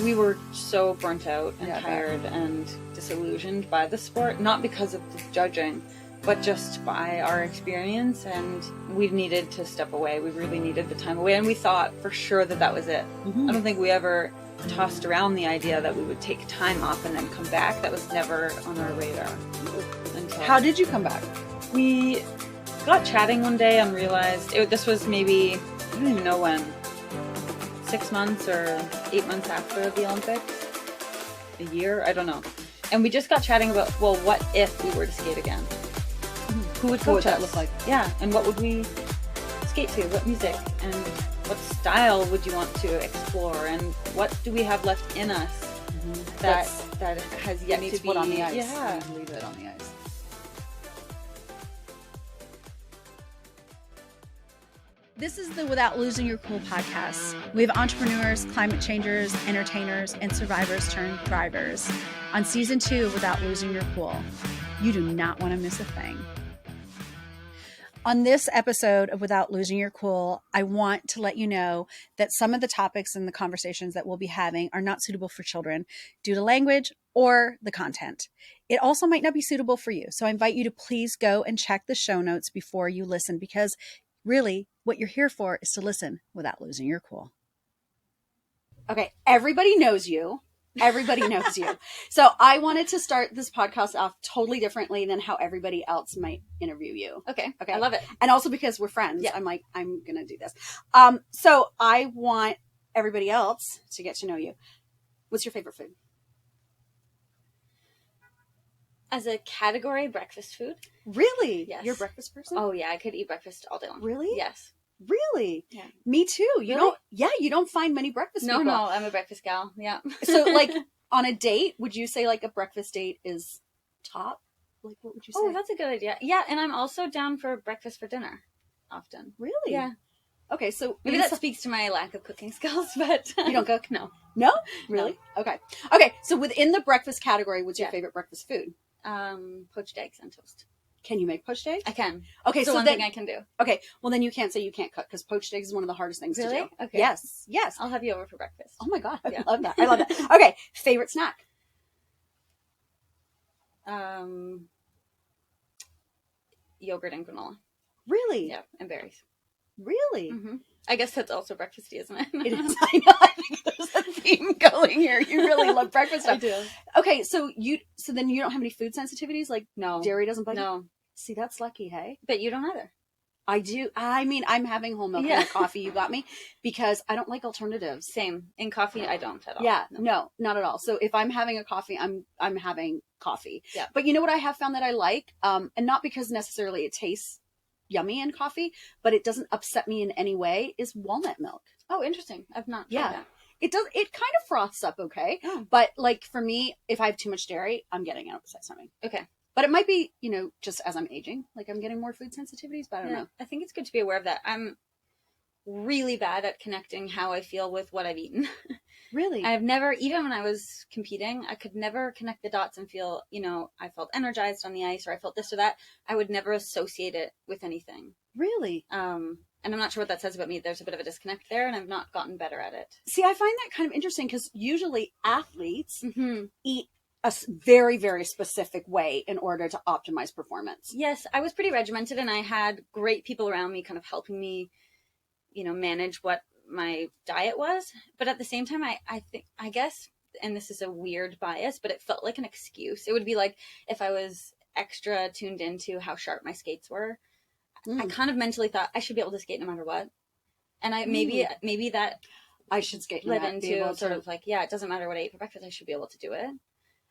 We were so burnt out and tired and disillusioned by the sport, not because of the judging, but just by our experience, and we needed to step away. We really needed the time away, and we thought for sure that that was it. I don't think we ever tossed around the idea that we would take time off and then come back. That was never on our radar. How did you come back? We got chatting one day and realized this was maybe, I don't even know when, 6 months or 8 months after the Olympics, a year, I don't know. And we just got chatting about, well, what if we were to skate again? Who would coach us? That look like? Yeah, and what would we skate to? What music? And what style would you want to explore? And what do we have left in us that has yet to be put on the ice? Yeah, leave it on the ice. This is the Without Losing Your Cool podcast. We have entrepreneurs, climate changers, entertainers, and survivors turned thrivers on season 2 of Without Losing Your Cool. You do not want to miss a thing. On this episode of Without Losing Your Cool, I want to let you know that some of the topics and the conversations that we'll be having are not suitable for children due to language or the content. It also might not be suitable for you. So I invite you to please go and check the show notes before you listen, because really what you're here for is to listen without losing your cool. Okay, everybody knows you. Everybody knows you. So I wanted to start this podcast off totally differently than how everybody else might interview you. Okay. I love it. And also because we're friends, Yeah. I'm like, I'm going to do this. So I want everybody else to get to know you. What's your favorite food? As a category, breakfast food. Really? Yes. You're a breakfast person? Oh yeah, I could eat breakfast all day long. Really? Yes. Really? Yeah. Me too. Really? You don't find many breakfast people. No, I'm a breakfast gal. Yeah. So like on a date, would you say like a breakfast date is top? Like what would you say? Oh, that's a good idea. Yeah, and I'm also down for breakfast for dinner often. Really? Yeah. Okay, so Maybe that speaks to my lack of cooking skills, but you don't cook? No. No? Really? No. Okay, so within the breakfast category, what's your favorite breakfast food? Poached eggs and toast. Can you make poached eggs? I can. Okay, it's so the one then, thing I can do. Okay, well then you can't say you can't cook, because poached eggs is one of the hardest things to do. Okay. Yes. I'll have you over for breakfast. Oh my God, I Yeah. love that. I love that. Okay, favorite snack? Yogurt and granola. Really? Yeah, and berries. Really? Mm-hmm. I guess that's also breakfasty, isn't it? It is. I know. I think there's a theme going here. You really love breakfast stuff. I do. Okay, so then you don't have any food sensitivities? Like No. dairy doesn't bite you? No. See, that's lucky, hey? But you don't either. I do. I mean, I'm having whole milk in the coffee you got me because I don't like alternatives. Same. In coffee, I don't at all. Yeah, no, not at all. So if I'm having a coffee, I'm having coffee. Yeah. But you know what I have found that I like? And not because necessarily it tastes yummy in coffee, but it doesn't upset me in any way, is walnut milk. Oh, interesting. I've not tried that. It kind of froths up okay. Oh. But like for me, if I have too much dairy, I'm getting an upset stomach. Okay. But it might be, just as I'm aging, like I'm getting more food sensitivities, but I don't know. I think it's good to be aware of that. I'm really bad at connecting how I feel with what I've eaten. Really? I've never, even when I was competing, I could never connect the dots and feel, I felt energized on the ice, or I felt this or that. I would never associate it with anything. Really? And I'm not sure what that says about me. There's a bit of a disconnect there, and I've not gotten better at it. See, I find that kind of interesting because usually athletes Mm-hmm. eat a very, very specific way in order to optimize performance. Yes, I was pretty regimented, and I had great people around me kind of helping me, manage what my diet was. But at the same time, I guess, and this is a weird bias, but it felt like an excuse. It would be like if I was extra tuned into how sharp my skates were, I kind of mentally thought I should be able to skate no matter what. And maybe that I should skate led into sort of like, it doesn't matter what I ate for breakfast, I should be able to do it.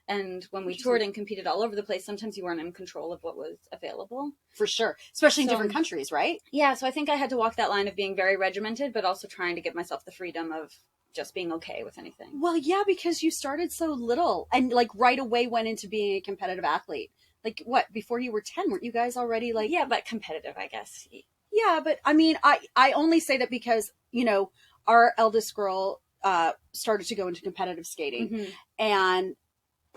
And when we toured and competed all over the place, sometimes you weren't in control of what was available. For sure. Especially in different countries, right? Yeah, so I think I had to walk that line of being very regimented, but also trying to give myself the freedom of just being okay with anything. Well, yeah, because you started so little and like right away went into being a competitive athlete. Like what, before you were 10, weren't you guys already like... Yeah, but competitive, I guess. Yeah, but I mean, I only say that because, our eldest girl started to go into competitive skating. Mm-hmm. And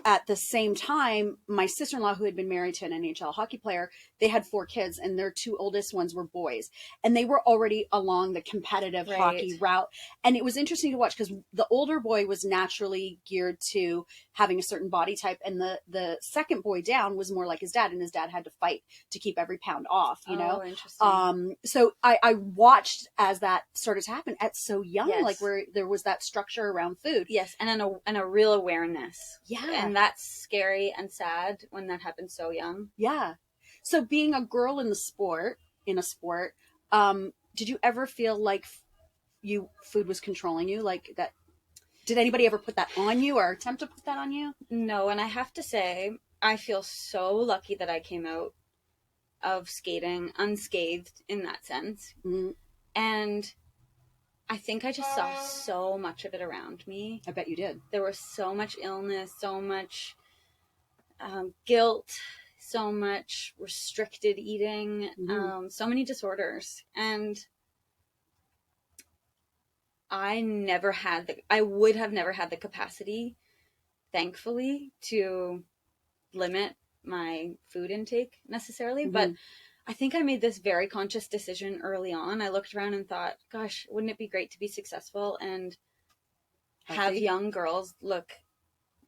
at the same time, my sister-in-law, who had been married to an NHL hockey player, they had 4 kids, and their 2 oldest ones were boys, and they were already along the competitive hockey route. And it was interesting to watch because the older boy was naturally geared to having a certain body type, and the second boy down was more like his dad, and his dad had to fight to keep every pound off, you know. Interesting. So I watched as that started to happen at so young, Yes. like where there was that structure around food. Yes, and a real awareness. Yeah. And that's scary and sad when that happens so young. Yeah. So being a girl in a sport, did you ever feel like food was controlling you? Like that? Did anybody ever put that on you or attempt to put that on you? No, and I have to say, I feel so lucky that I came out of skating unscathed in that sense. Mm-hmm. And I think I just saw so much of it around me. I bet you did. There was so much illness, so much guilt, so much restricted eating, Mm-hmm. so many disorders. And I would have never had the capacity, thankfully, to limit my food intake necessarily. Mm-hmm. But I think I made this very conscious decision early on. I looked around and thought, gosh, wouldn't it be great to be successful and have young girls look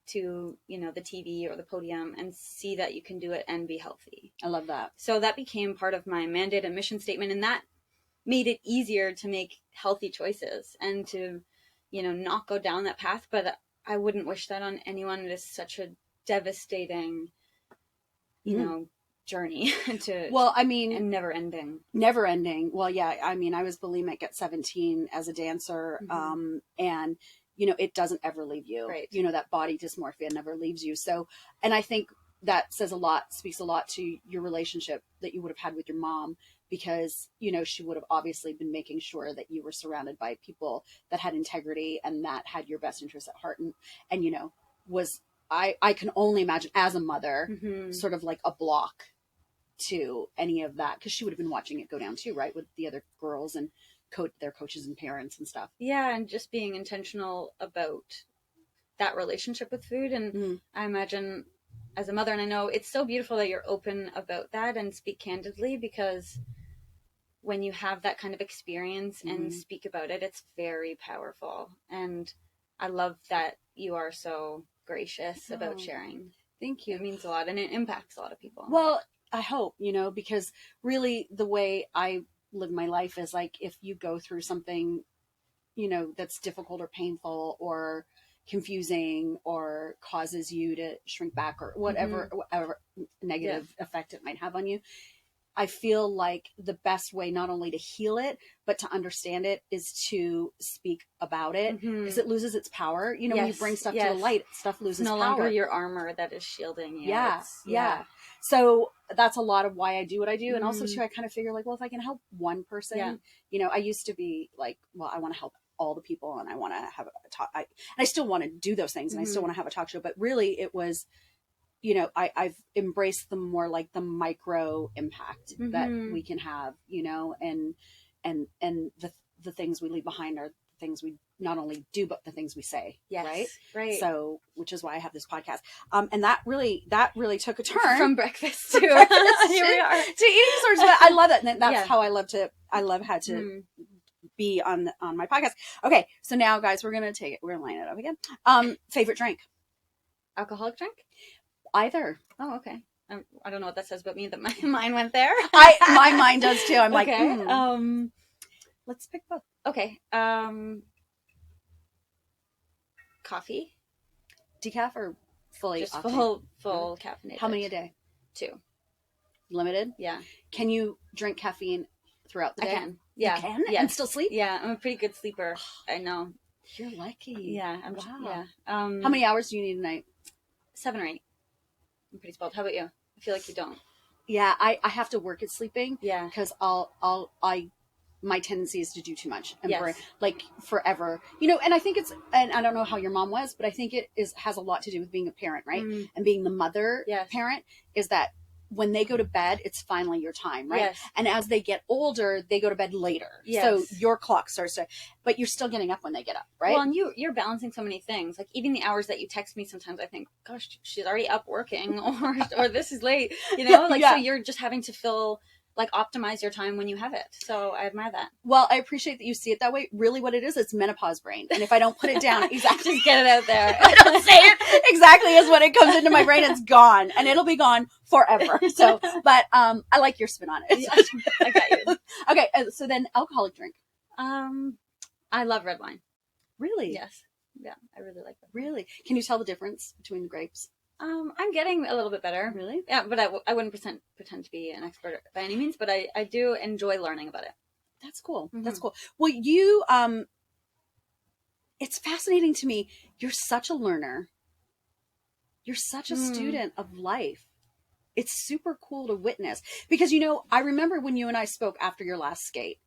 to, you know, the TV or the podium and see that you can do it and be healthy. I love that. So that became part of my mandate and mission statement, and that made it easier to make healthy choices and to, you know, not go down that path. But I wouldn't wish that on anyone. It is such a devastating, you know, journey and never ending. Well, yeah, I mean, I was bulimic at 17 as a dancer. And you know, it doesn't ever leave you. Right. You know, that body dysmorphia never leaves you. So, and I think that speaks a lot to your relationship that you would have had with your mom, because, you know, she would have obviously been making sure that you were surrounded by people that had integrity and that had your best interests at heart. And, you know, I can only imagine as a mother, sort of like a block to any of that, because she would have been watching it go down too, right? With the other girls and their coaches and parents and stuff. Yeah, and just being intentional about that relationship with food. And I imagine as a mother, and I know it's so beautiful that you're open about that and speak candidly, because when you have that kind of experience and speak about it, it's very powerful. And I love that you are so gracious about sharing. Thank you. It means a lot, and it impacts a lot of people. Well, I hope, you know, because really the way I live my life is like, if you go through something, you know, that's difficult or painful or confusing or causes you to shrink back or whatever negative effect it might have on you, I feel like the best way not only to heal it, but to understand it is to speak about it, because it loses its power. You know, when you bring stuff to the light, stuff loses power. It's no longer your armor that is shielding you. Yeah. So that's a lot of why I do what I do. And also too, I kind of figure like, well, if I can help one person, you know, I used to be like, well, I want to help all the people and I want to have a talk. And I still want to do those things and I still want to have a talk show, but really it was, you know, I've embraced the more like the micro impact that we can have, you know, and the things we leave behind are the things we not only do, but the things we say. Right. So, which is why I have this podcast. And that really took a turn from breakfast to here we are to eating disorders. But I love it. And that's how I love how to be on my podcast. Okay. So now guys, we're going to line it up again. Favorite drink? Alcoholic drink? Either. Oh, okay. I don't know what that says about me that my mind went there. My mind does too. I'm like, let's pick both. Okay. Coffee. Decaf or fully? Just full caffeinated. How many a day? 2. Limited? Yeah. Can you drink caffeine throughout the day? I can. Yeah. You can? Yeah. And still sleep? Yeah. I'm a pretty good sleeper. I know. You're lucky. Yeah. Wow. Yeah. How many hours do you need a night? 7 or 8. I'm pretty spoiled. How about you? I feel like you don't. Yeah, I have to work at sleeping. Yeah. Because my tendency is to do too much and like forever, you know. And I think and I don't know how your mom was, but I think it has a lot to do with being a parent, right? And being the mother parent, is that when they go to bed, it's finally your time, right? Yes. And as they get older, they go to bed later. Yes. So your clock starts to, but you're still getting up when they get up, right? Well, and you're balancing so many things. Like even the hours that you text me, sometimes I think, gosh, she's already up working, or this is late, you know? Like, so you're just having to optimize your time when you have it. So I admire that. Well, I appreciate that you see it that way. Really what it is, it's menopause brain. And if I don't put it down, exactly. Just get it out there. I don't say it exactly as when it comes into my brain, it's gone. And it'll be gone forever. So, but I like your spin on it. Yeah, I got you. Okay, so then alcoholic drink. I love red wine. Really? Yes. Yeah, I really like that. Really? Can you tell the difference between the grapes? I'm getting a little bit better. Really? Yeah, but I wouldn't pretend to be an expert by any means, but I do enjoy learning about it. That's cool. Mm-hmm. That's cool. Well, you, it's fascinating to me. You're such a learner. You're such a student of life. It's super cool to witness because, you know, I remember when you and I spoke after your last skate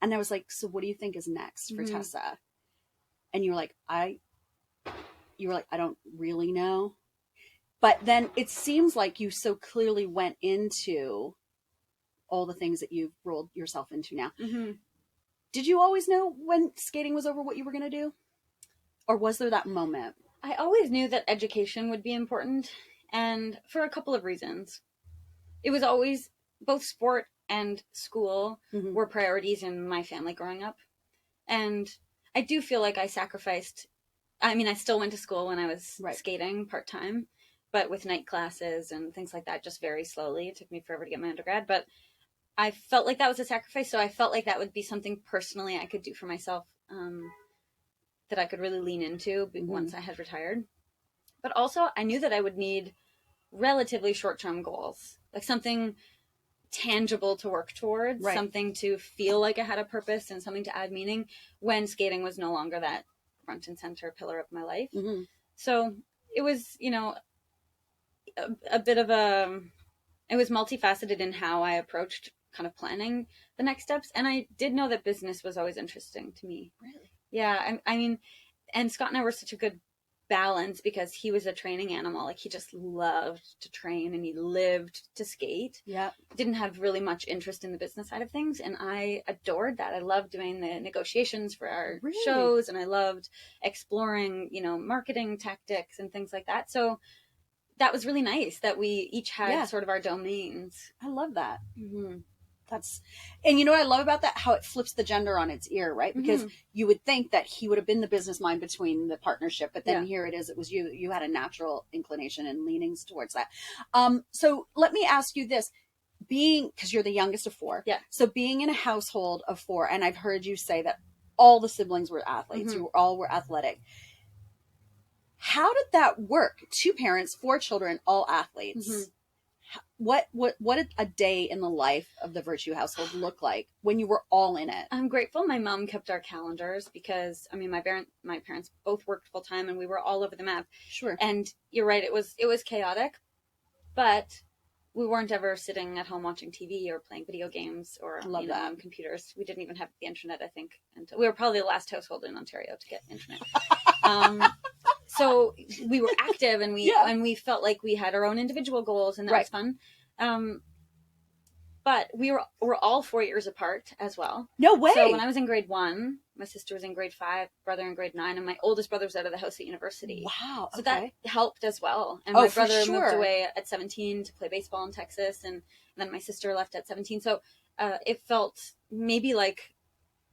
and I was like, so what do you think is next for Tessa? And you were like, I don't really know. But then it seems like you so clearly went into all the things that you've rolled yourself into now. Mm-hmm. Did you always know when skating was over what you were going to do? Or was there that moment? I always knew that education would be important, and for a couple of reasons. It was always both sport and school were priorities in my family growing up. And I do feel like I sacrificed. I mean, I still went to school when I was skating part-time. But with night classes and things like that, just very slowly. It took me forever to get my undergrad. But I felt like that was a sacrifice. So I felt like that would be something personally I could do for myself that I could really lean into once I had retired. But also, I knew that I would need relatively short-term goals. Like something tangible to work towards. Right. Something to feel like I had a purpose and something to add meaning when skating was no longer that front and center pillar of my life. Mm-hmm. So it was, you know, a bit of it was multifaceted in how I approached kind of planning the next steps. And I did know that business was always interesting to me. Really? Yeah. I mean, and Scott and I were such a good balance because he was a training animal. Like he just loved to train and he lived to skate. Yeah. Didn't have really much interest in the business side of things. And I adored that. I loved doing the negotiations for our shows and I loved exploring, you know, marketing tactics and things like that. So that was really nice that we each had sort of our domains. I love that. Mm-hmm. And you know what I love about that? How it flips the gender on its ear, right? Because you would think that he would have been the business mind between the partnership, but then here it is. It was you. You had a natural inclination and leanings towards that. So let me ask you this. Because you're the youngest of four. Yeah. So being in a household of four, and I've heard you say that all the siblings were athletes. You all were athletic. How did that work? 2 parents, 4 children, all athletes. Mm-hmm. What did a day in the life of the Virtue household look like when you were all in it? I'm grateful my mom kept our calendars because, I mean, my parents both worked full time and we were all over the map. Sure. And you're right, it was chaotic, but we weren't ever sitting at home watching TV or playing video games or on computers. We didn't even have the internet, I think, until we were probably the last household in Ontario to get internet. So we were active and we felt like we had our own individual goals and that was fun. But we're all 4 years apart as well. No way. So when I was in grade 1, my sister was in grade 5, brother in grade 9, and my oldest brother was out of the house at university. Wow. So that helped as well. And my brother moved away at 17 to play baseball in Texas, and then my sister left at 17. So it felt maybe like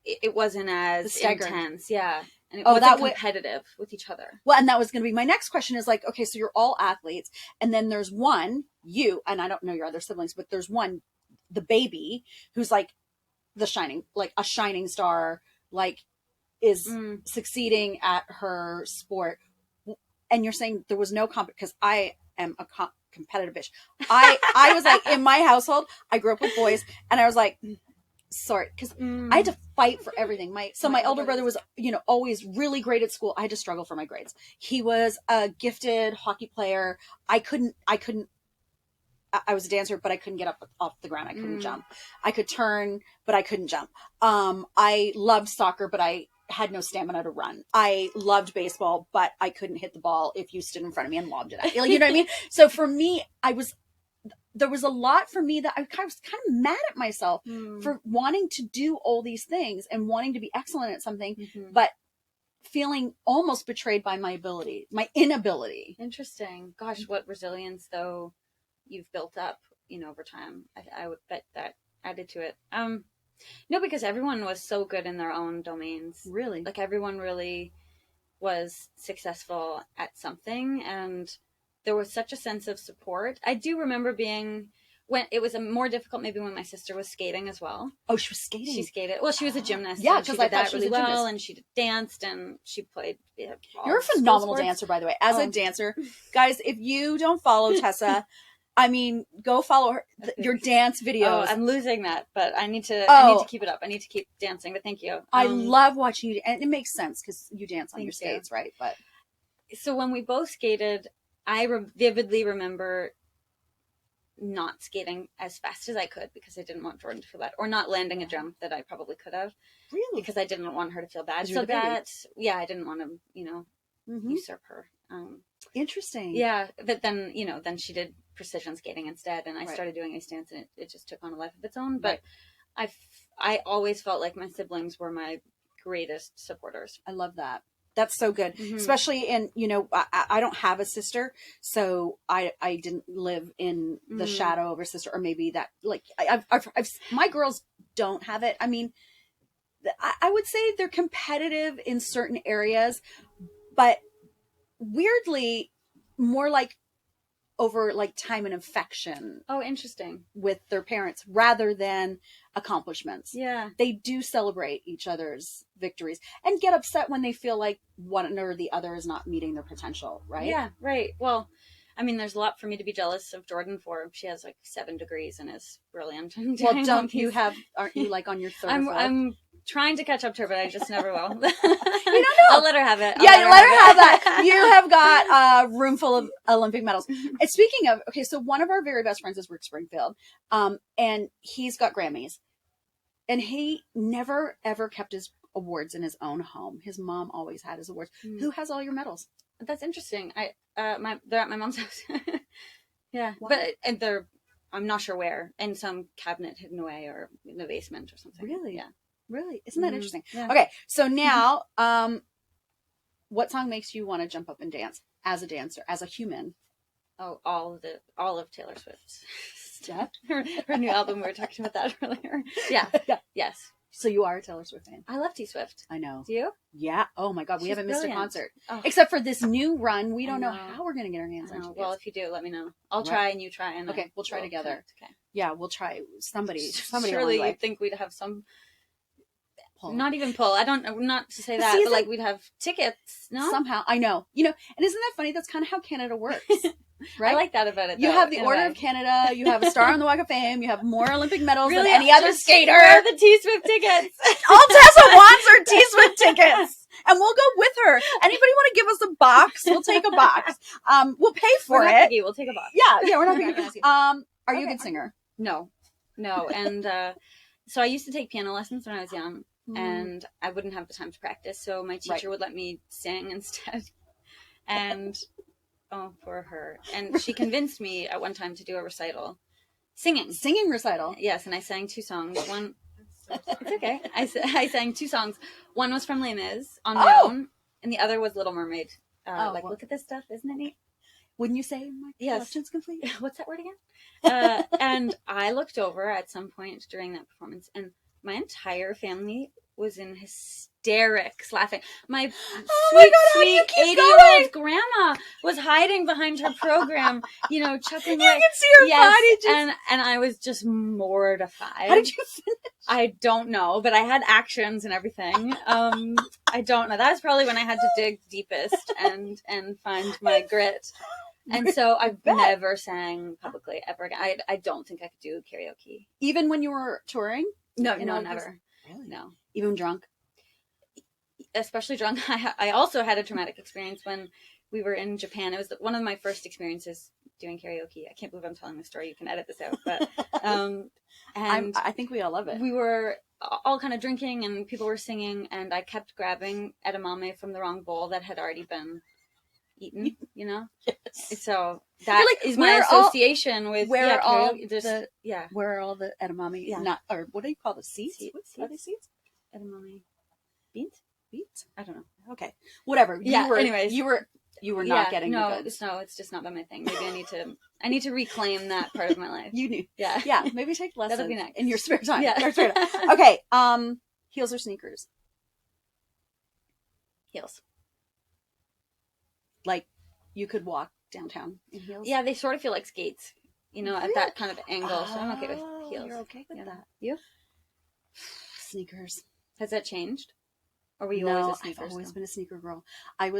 it wasn't as intense. Yeah. And it wasn't competitive with each other. Well, and that was going to be my next question is like, okay, so you're all athletes. And then there's one, you, and I don't know your other siblings, but there's one, the baby, who's like a shining star, like is succeeding at her sport. And you're saying there was no because I am a competitive bitch. I was like, in my household, I grew up with boys, and I was like, sorry, because I had to fight for everything. My elder brother was, always really great at school. I had to struggle for my grades. He was a gifted hockey player. I was a dancer, but I couldn't get up off the ground. I couldn't jump. I could turn, but I couldn't jump. I loved soccer, but I had no stamina to run. I loved baseball, but I couldn't hit the ball if you stood in front of me and lobbed it at you. You know what I mean? So for me, I was there was a lot for me that I was kind of mad at myself for wanting to do all these things and wanting to be excellent at something, but feeling almost betrayed by my inability. Interesting. Gosh, what resilience though you've built up, over time. I would bet that added to it. No, because everyone was so good in their own domains. Really? Like everyone really was successful at something, and there was such a sense of support. I do remember when it was more difficult maybe when my sister was skating as well. Oh, she was skating. She skated. Well, she was a gymnast. Yeah, because I did that really well, and she danced and she played. You're a phenomenal dancer, by the way. As a dancer, guys, if you don't follow Tessa, I mean, go follow her. Your dance videos. Oh, I'm losing that, but I need to keep it up. I need to keep dancing. But thank you. I love watching you, and it makes sense because you dance on your skates, right? But so when we both skated, I vividly remember not skating as fast as I could because I didn't want Jordan to feel bad, or not landing a jump that I probably could have. Really? Because I didn't want her to feel bad. So I didn't want to, usurp her. Interesting. Yeah, but then, then she did precision skating instead, and I started doing ice dance, and it just took on a life of its own. But I always felt like my siblings were my greatest supporters. I love that. That's so good. Especially in, I don't have a sister, so I didn't live in the shadow of a sister, or maybe that, like, I've my girls don't have it. I mean, I would say they're competitive in certain areas, but weirdly more like over like time and affection. Oh, interesting. With their parents rather than accomplishments. Yeah. They do celebrate each other's victories and get upset when they feel like one or the other is not meeting their potential, right? Yeah, right. Well, I mean, there's a lot for me to be jealous of Jordan for. She has like 7 degrees and is brilliant. Well, aren't you like on your third? I'm trying to catch up to her, but I just never will. You don't know. I'll let her have it. Let her have that. You have got a room full of Olympic medals. And speaking of, okay, so one of our very best friends is Rick Springfield, and he's got Grammys, and he never ever kept his awards in his own home. His mom always had his awards. Who has all your medals? That's interesting. They're at my mom's house. Yeah, wow. But I'm not sure where, in some cabinet hidden away or in the basement or something. Really? Yeah. Really? Isn't that interesting? Yeah. Okay, so now, what song makes you want to jump up and dance as a dancer, as a human? Oh, all of Taylor Swift's stuff. Her new album. We were talking about that earlier. Yeah. Yes. So you are a Taylor Swift fan. I love T Swift. I know. Do you? Yeah. Oh my God, we haven't missed a concert. Oh. Except for this new run. We don't know how we're going to get our hands on tickets. Well, if you do, let me know. I'll try and you try. And okay, we'll try together. Connect. Okay. Yeah, we'll try. Somebody. Surely you'd think we'd have some... Pull. Not even pull. I don't, not to say that, but like we'd have tickets, no? Somehow. I know. And isn't that funny? That's kind of how Canada works. Right? I like that about it. You have the Order of Canada, you have a Star on the Walk of Fame, you have more Olympic medals than any other skater. Where are the T-Swift tickets? All Tessa wants are T-Swift tickets. And we'll go with her. Anybody want to give us a box? We'll take a box. We'll pay for we're it. Not picky. We'll take a box. Yeah, we're not picky. Are you a good singer? No. And so I used to take piano lessons when I was young. And I wouldn't have the time to practice, so my teacher would let me sing instead. And poor her. And she convinced me at one time to do a recital, singing recital. Yes, and I sang 2 songs. One, it's okay. I sang 2 songs. One was from Les Mis on my own, and the other was Little Mermaid. Look at this stuff, isn't it neat? Wouldn't you say my collection's complete? What's that word again? And I looked over at some point during that performance, and my entire family was in hysterics laughing. My sweet 80-year-old grandma was hiding behind her program, chuckling away. You can see her body and I was just mortified. How did you finish? I don't know, but I had actions and everything. I don't know. That was probably when I had to dig deepest and find my grit. And so I've never sang publicly ever again. I don't think I could do karaoke. Even when you were touring? No, never. Really? No. Even drunk? Especially drunk. I also had a traumatic experience when we were in Japan. It was one of my first experiences doing karaoke. I can't believe I'm telling this story. You can edit this out. But and I think we all love it. We were all kind of drinking and people were singing, and I kept grabbing edamame from the wrong bowl that had already been eaten, you know? Yes. So that like, is my association with where are all karaoke. where are all the edamame? Yeah. Not, or what do you call the seeds? Seeds? Are they seeds? Edamame beans? Beets? I don't know. Okay, whatever. Yeah. Anyways, you were not getting the goods. No, it's just not been my thing. Maybe I need to reclaim that part of my life. You knew. Yeah. Yeah. Maybe take lessons. That'll be next. In your spare time. Yeah. Your spare time. Okay. Heels or sneakers? Heels. Like, you could walk downtown in heels? Yeah, they sort of feel like skates, you know, at that kind of angle. So I'm okay with heels. You're okay with that. You? Sneakers. Has that changed? Or were you always a sneaker? I've always been a sneaker girl. I've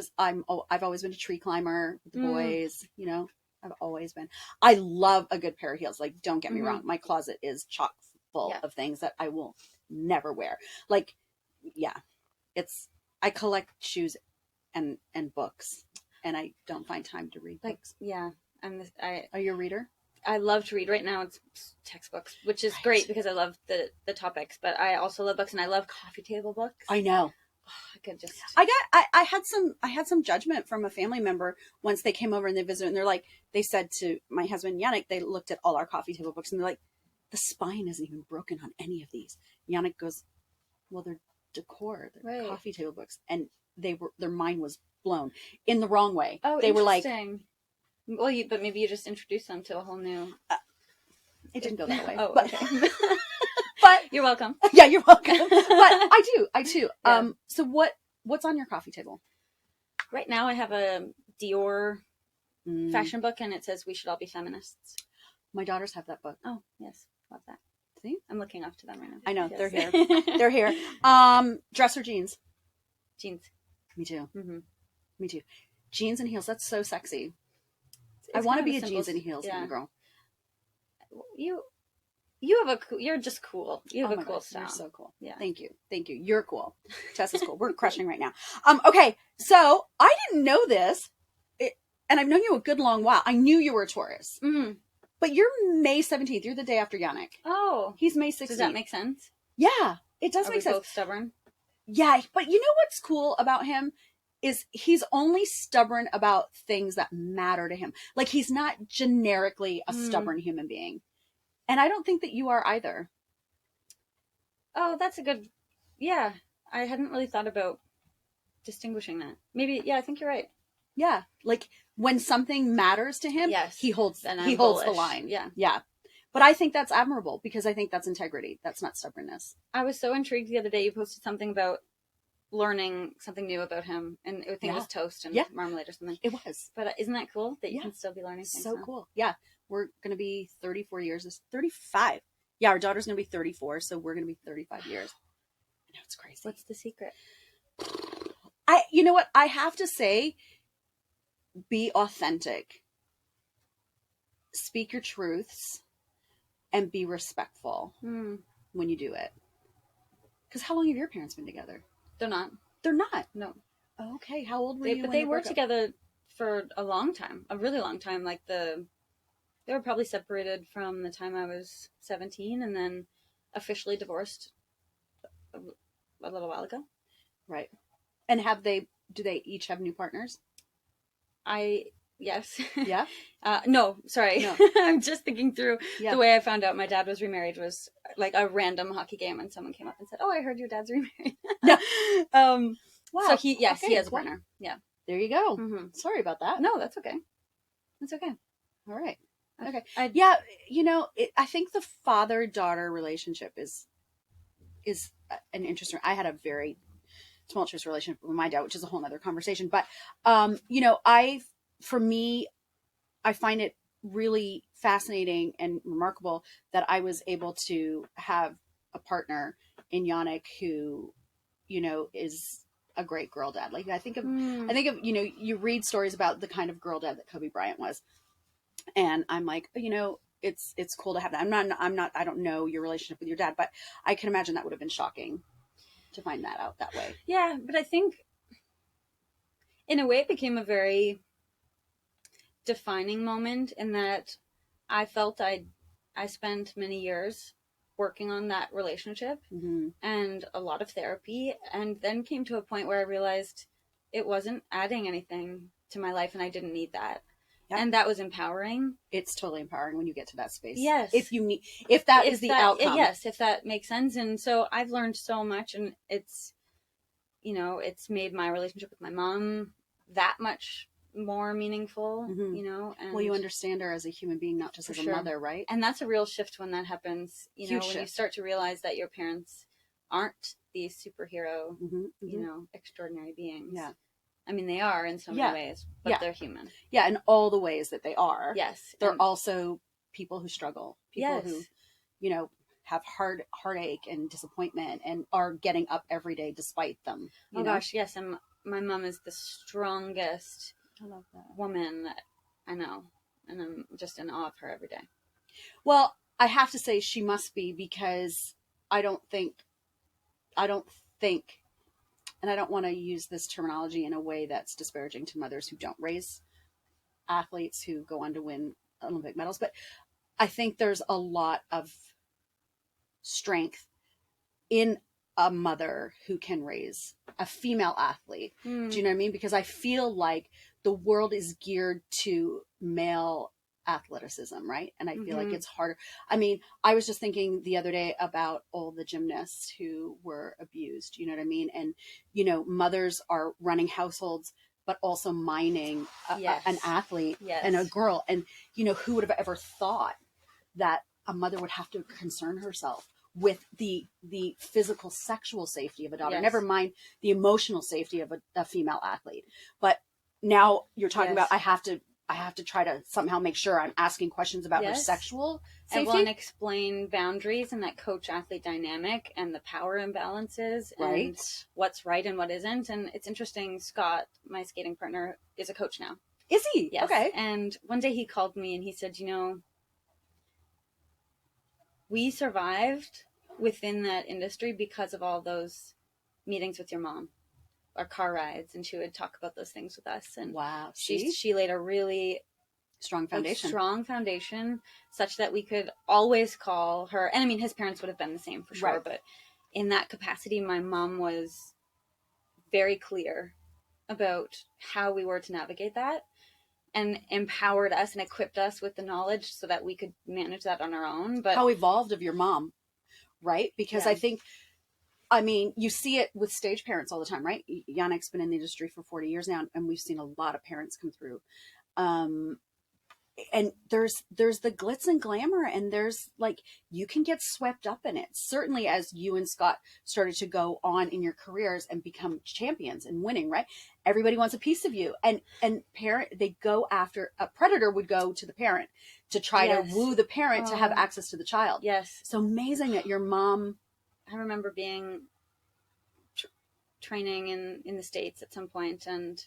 always been a tree climber with the boys, you know. I've always been. I love a good pair of heels. Like, don't get me wrong. My closet is chock full of things that I will never wear. Like, yeah. I collect shoes and books, and I don't find time to read books. Yeah. Are you a reader? I love to read. Right now it's textbooks, which is great because I love the topics, but I also love books, and I love coffee table books. I know. I could just. I had some judgment from a family member once they came over and they visited, and they're like, they said to my husband Yannick, they looked at all our coffee table books, and they're like, the spine isn't even broken on any of these. Yannick goes, well, they're decor, they're coffee table books, and their mind was blown in the wrong way. Oh, they were like, well, but maybe you just introduced them to a whole new. It didn't go that way. Oh, but, okay. But you're welcome. Yeah, you're welcome. But I do. Yeah. So what's on your coffee table? Right now, I have a Dior fashion book, and it says "We should all be feminists." My daughters have that book. Oh, yes, love that. See, I'm looking up to them right now. I know. Yes. They're here. They're here. Dress or jeans? Jeans. Me too. Mm-hmm. Me too. Jeans and heels. That's so sexy. It's I want to be a simple, jeans and heels kind of girl. You're just cool. You have a cool style. You're so cool. Yeah. Thank you. You're cool. Tessa's cool. We're crushing right now. Okay. So I didn't know this, and I've known you a good long while. I knew you were a Taurus, but you're May 17th. You're the day after Yannick. Oh, he's May 16th. Does that make sense? Yeah, it does make sense. Both stubborn. Yeah, but you know what's cool about him is he's only stubborn about things that matter to him. Like, he's not generically a stubborn human being. And I don't think that you are either. Oh, that's a good... Yeah, I hadn't really thought about distinguishing that. Maybe, yeah, I think you're right. Yeah, like, when something matters to him, yes, he holds the line. Yeah. Yeah. But I think that's admirable, because I think that's integrity. That's not stubbornness. I was so intrigued the other day. You posted something about learning something new about him, and I think it was toast and marmalade or something. It was. But isn't that cool that you can still be learning things? So cool. Yeah. We're going to be 34 years. 35. Yeah, our daughter's going to be 34, so we're going to be 35 years. I know, it's crazy. What's the secret? You know what? I have to say, be authentic. Speak your truths. And be respectful when you do it. Because how long have your parents been together? They're not. They're not? No. Okay, how old were you? But they were together for a long time. A really long time. Like they were probably separated from the time I was 17 and then officially divorced a little while ago. Right. And do they each have new partners? Yes. Yeah? No, sorry. No. I'm just thinking through the way I found out my dad was remarried was like a random hockey game, and someone came up and said, "Oh, I heard your dad's remarried." No. Wow. So he has a partner. Yeah. There you go. Mm-hmm. Sorry about that. No, that's okay. That's okay. All right. Okay. I think the father-daughter relationship is an interesting. I had a very tumultuous relationship with my dad, which is a whole nother conversation. But for me, I find it really fascinating and remarkable that I was able to have a partner in Yannick who, is a great girl dad. Like, I think of, you read stories about the kind of girl dad that Kobe Bryant was. And I'm like, it's cool to have that. I don't know your relationship with your dad, but I can imagine that would have been shocking to find that out that way. Yeah. But I think in a way it became a very defining moment in that I felt I spent many years working on that relationship and a lot of therapy, and then came to a point where I realized it wasn't adding anything to my life, and I didn't need that. Yeah. And that was empowering. It's totally empowering when you get to that space. Yes. If that is the outcome. Yes, if that makes sense. And so I've learned so much, and it's, it's made my relationship with my mom that much more meaningful, And well, you understand her as a human being, not just as a mother, right? And that's a real shift when that happens, Huge when shift. you start to realize that your parents aren't these superhero, extraordinary beings. Yeah. I mean, they are in so many ways, but they're human. Yeah, in all the ways that they are. Yes. They're also people who struggle. People who, have heartache and disappointment and are getting up every day despite them. Gosh, yes. And my mom is the strongest woman that I know. And I'm just in awe of her every day. Well, I have to say she must be, because I don't think, and I don't want to use this terminology in a way that's disparaging to mothers who don't raise athletes who go on to win Olympic medals, but I think there's a lot of strength in a mother who can raise a female athlete. Do you know what I mean? Because I feel like the world is geared to male athleticism, right? And I feel like it's harder. I mean, I was just thinking the other day about all the gymnasts who were abused, you know what I mean? And, mothers are running households, but also mining an athlete and a girl. And, who would have ever thought that a mother would have to concern herself with the physical, sexual safety of a daughter, never mind the emotional safety of a female athlete. But now you're talking about, I have to try to somehow make sure I'm asking questions about her sexual safety. And explain boundaries and that coach-athlete dynamic and the power imbalances and what's right and what isn't. And it's interesting, Scott, my skating partner, is a coach now. Is he? Yes. Okay. And one day he called me and he said, we survived within that industry because of all those meetings with your mom, our car rides, and she would talk about those things with us. And wow, she laid a really strong foundation such that we could always call her. And I mean, his parents would have been the same for sure, but in that capacity, my mom was very clear about how we were to navigate that, and empowered us and equipped us with the knowledge so that we could manage that on our own. But how evolved of your mom, right? Because I think, I mean, you see it with stage parents all the time, right? Yannick's been in the industry for 40 years now, and we've seen a lot of parents come through. And there's the glitz and glamour, and there's like, you can get swept up in it. Certainly as you and Scott started to go on in your careers and become champions and winning, right? Everybody wants a piece of you, and they go after, a predator would go to the parent to try to woo the parent to have access to the child. Yes. So amazing that your mom. I remember being training in the States at some point, and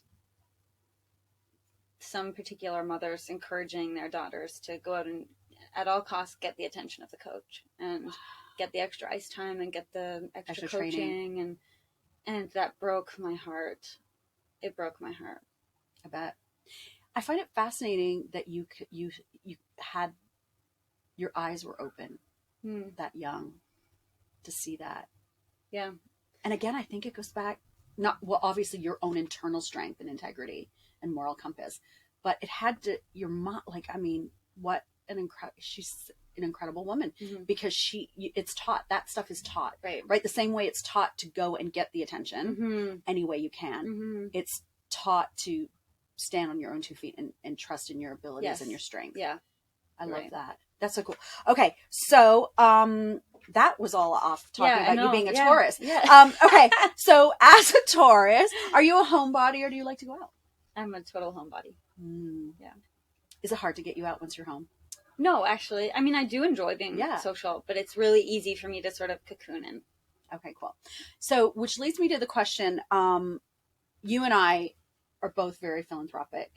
some particular mothers encouraging their daughters to go out and at all costs get the attention of the coach and get the extra ice time and get the extra coaching training. And that broke my heart. It broke my heart. I bet. I find it fascinating that you had, your eyes were open that young to see that. Yeah. And again, I think it goes back, obviously your own internal strength and integrity and moral compass, but it had to, your mom, what she's an incredible woman, because it's taught, that stuff is taught, right? The same way it's taught to go and get the attention any way you can. It's taught to stand on your own 2 feet and trust in your abilities and your strength. Yeah. I love that. That's so cool. Okay. So, that was all off talking about you being a Taurus. Yeah. Okay. So as a Taurus, are you a homebody or do you like to go out? I'm a total homebody. Yeah. Is it hard to get you out once you're home? No, actually. I mean, I do enjoy being social, but it's really easy for me to sort of cocoon in. Okay, cool. So, which leads me to the question, you and I are both very philanthropic.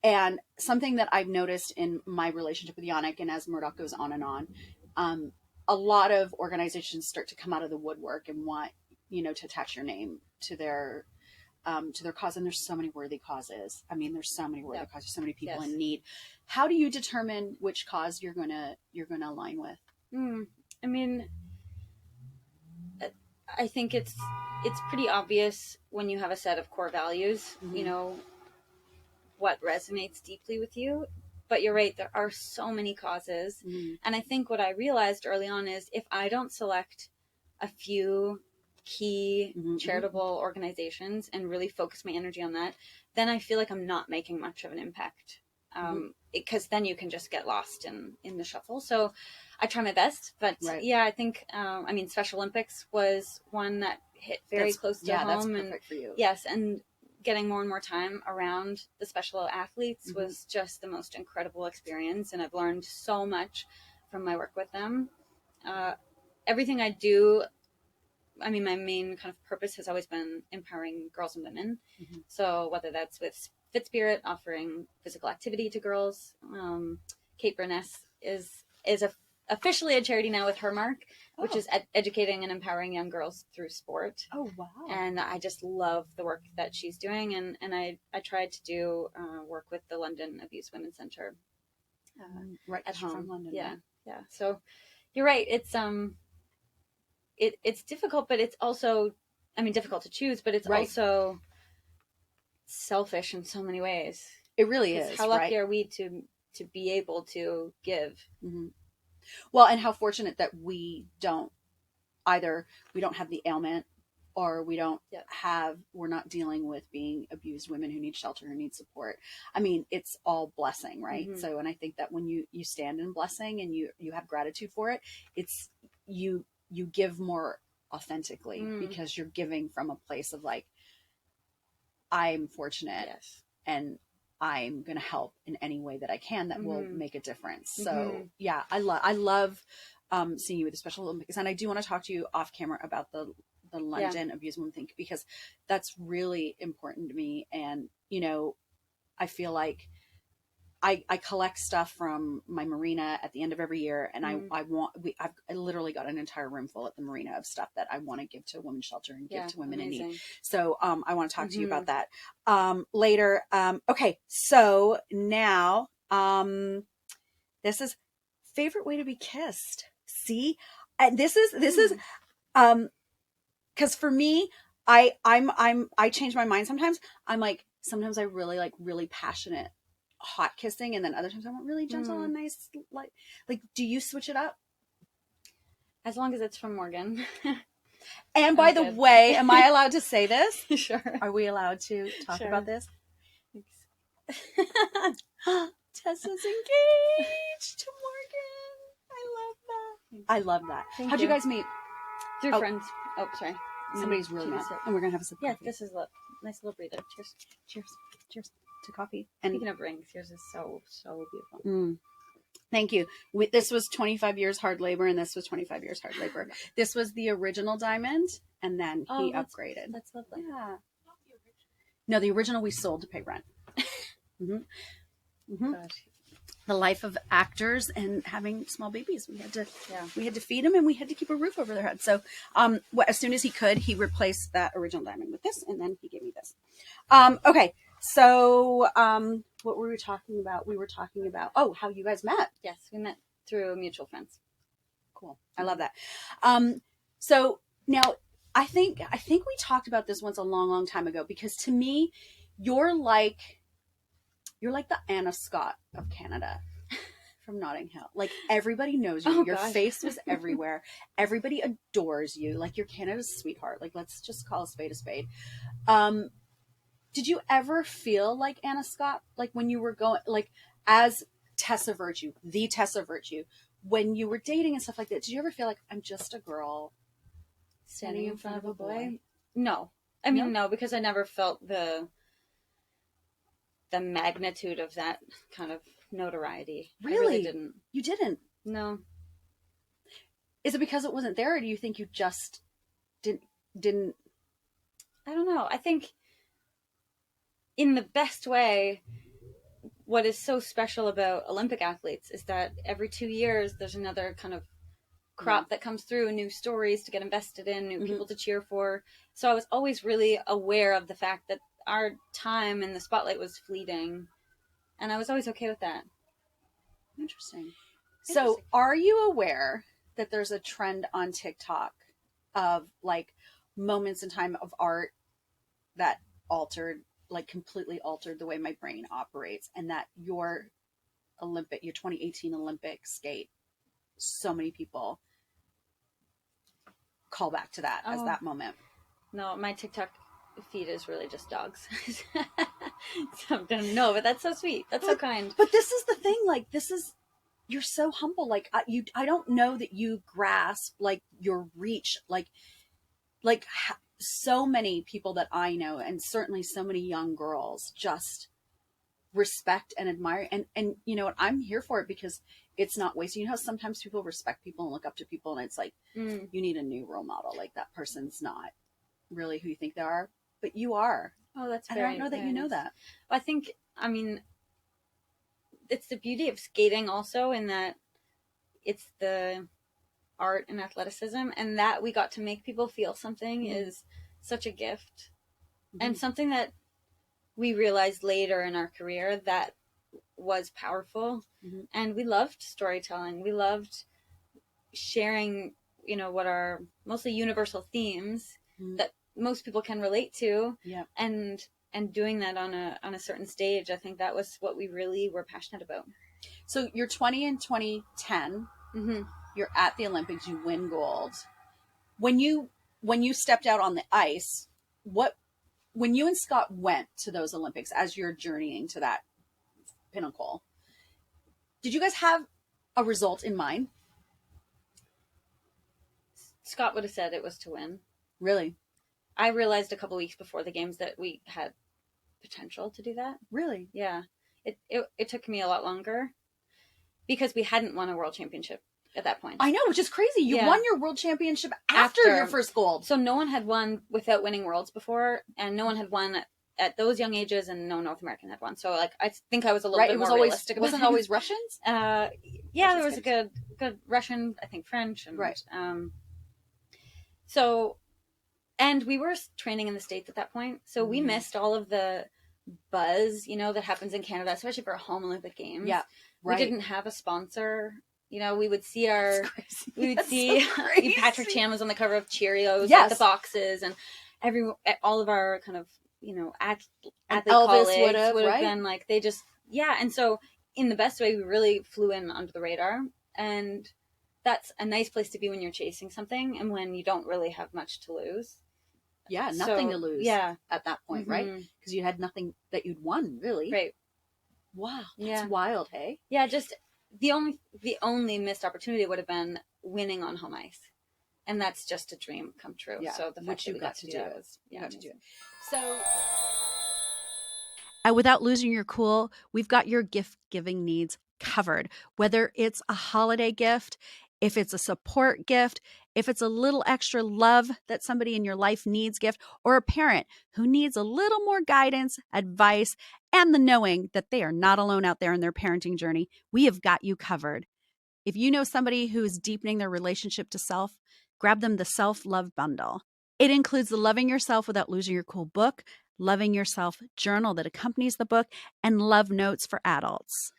And something that I've noticed in my relationship with Yannick, and as Murdoch goes on and on, a lot of organizations start to come out of the woodwork and want, to attach your name to their cause. And there's so many worthy causes. I mean, there's so many worthy causes, so many people in need. How do you determine which cause you're gonna align with? I mean, I think it's pretty obvious when you have a set of core values. what resonates deeply with you. But you're right, there are so many causes. And I think what I realized early on is if I don't select a few key charitable organizations and really focus my energy on that, then I feel like I'm not making much of an impact. Because then you can just get lost in the shuffle. So I try my best, but yeah, I think, I mean, Special Olympics was one that hit very close to home. That's perfect for you. Yes. And getting more and more time around the special athletes was just the most incredible experience. And I've learned so much from my work with them. Everything I do, I mean, my main kind of purpose has always been empowering girls and women. So whether that's with Fit Spirit, offering physical activity to girls, Kate Burness is officially a charity now with her mark, which is educating and empowering young girls through sport. Oh, wow. And I just love the work that she's doing. And I tried to do work with the London Abuse Women's Centre at home. From London. Yeah. Yeah. So you're right. It's difficult, but it's also, I mean, difficult to choose, but it's also selfish in so many ways. It really is. How lucky are we to be able to give? Well, and how fortunate that we don't have the ailment, or we're not dealing with being abused women who need shelter, who need support. I mean, it's all blessing, right? So, and I think that when you stand in blessing and you have gratitude for it, it's you give more authentically because you're giving from a place of like, I'm fortunate and I'm going to help in any way that I can that will make a difference. So yeah, I love seeing you with the Special Olympics. And I do want to talk to you off camera about the London Abused Women thing, because that's really important to me. And, you know, I feel like I collect stuff from my marina at the end of every year, and I literally got an entire room full at the marina of stuff that I want to give to a women's shelter and give to women in need. So I want to talk to you about that later. Okay, so now this is favorite way to be kissed. See, and this is because for me, I change my mind sometimes. I'm like, sometimes I really like really passionate hot kissing, and then other times I want really gentle and nice, like do you switch it up? As long as it's from Morgan. And by the way, am I allowed to say this? Sure. Are we allowed to talk about this? Tessa's engaged to Morgan. I love that. How'd you guys meet? Through friends. Oh, sorry. Somebody's really mad. And we're gonna have a sip. Yeah, this is a nice little breather. Cheers to coffee. And speaking of rings, yours is so beautiful. Thank you. This was 25 years hard labor, and this was 25 years hard labor. This was the original diamond, and then he upgraded. That's lovely. Yeah. No, the original we sold to pay rent. Gosh. The life of actors and having small babies. We had to feed them, and we had to keep a roof over their head. So as soon as he could, he replaced that original diamond with this, and then he gave me this. Okay. So what were we talking about? We were talking about, how you guys met. Yes, we met through mutual friends. Cool. I love that. So now I think we talked about this once a long, long time ago, because to me, you're like the Anna Scott of Canada from Notting Hill. Like, everybody knows you. Your face was everywhere. Everybody adores you. Like, you're Canada's sweetheart. Like, let's just call a spade a spade. Did you ever feel like Anna Scott? Like, when you were going, like, as Tessa Virtue, the Tessa Virtue, when you were dating and stuff like that, did you ever feel like, I'm just a girl standing in front of a boy? No. I mean, no, because I never felt the magnitude of that kind of notoriety. Really? I really didn't. You didn't? No. Is it because it wasn't there, or do you think you just didn't? I don't know. I think in the best way, what is so special about Olympic athletes is that every 2 years there's another kind of crop that comes through, new stories to get invested in, new people to cheer for. So I was always really aware of the fact that our time in the spotlight was fleeting, and I was always okay with that. Interesting. So are you aware that there's a trend on TikTok of like moments in time of art that altered like completely altered the way my brain operates, and that your 2018 Olympic skate, so many people call back to that as that moment. No, my TikTok feed is really just dogs. So, no, but that's so sweet. That's so kind. But this is the thing, like, you're so humble. Like, I don't know that you grasp like your reach, like so many people that I know, and certainly so many young girls, just respect and admire. And you know what? I'm here for it because it's not wasting. You know how sometimes people respect people and look up to people, and it's like, you need a new role model. Like, that person's not really who you think they are, but you are. Oh, that's and I don't know that you know that. I think, I mean, it's the beauty of skating also, in that it's the art and athleticism, and that we got to make people feel something is such a gift, and something that we realized later in our career that was powerful. And we loved storytelling. We loved sharing, you know, what are mostly universal themes that most people can relate to. And doing that on a certain stage, I think that was what we really were passionate about. So you're 20 in 2010. You're at the Olympics, you win gold. When you stepped out on the ice, when you and Scott went to those Olympics, as you're journeying to that pinnacle, did you guys have a result in mind? Scott would have said it was to win. Really? I realized a couple weeks before the games that we had potential to do that. Really? Yeah. It took me a lot longer because we hadn't won a world championship at that point. I know, which is crazy. You won your world championship after your first gold. So no one had won without winning worlds before, and no one had won at those young ages, and no North American had won. So, like, I think I was a little bit more realistic. It wasn't always Russians? Yeah, there was a good Russian, I think French. And, right. So, and we were training in the States at that point, so we missed all of the buzz, you know, that happens in Canada, especially for a home Olympic Games. Yeah, right. We didn't have a sponsor. You know, we would see Patrick Chan was on the cover of Cheerios, like the boxes, and all of our kind of, you know, athlete colleagues would have been like, they just, and so in the best way, we really flew in under the radar, and that's a nice place to be when you're chasing something and when you don't really have much to lose. Yeah, nothing to lose at that point, right? Because you had nothing that you'd won, really. Right. Wow, that's wild, hey? Yeah, just the only missed opportunity would have been winning on home ice, and that's just a dream come true. Yeah, so the fact that we got to do it was So, without losing your cool, we've got your gift giving needs covered. Whether it's a holiday gift, if it's a support gift, if it's a little extra love that somebody in your life needs gift, or a parent who needs a little more guidance, advice, and the knowing that they are not alone out there in their parenting journey, we have got you covered. If you know somebody who is deepening their relationship to self, grab them the Self-Love Bundle. It includes the Loving Yourself Without Losing Your Cool book, Loving Yourself journal that accompanies the book, and love notes for adults.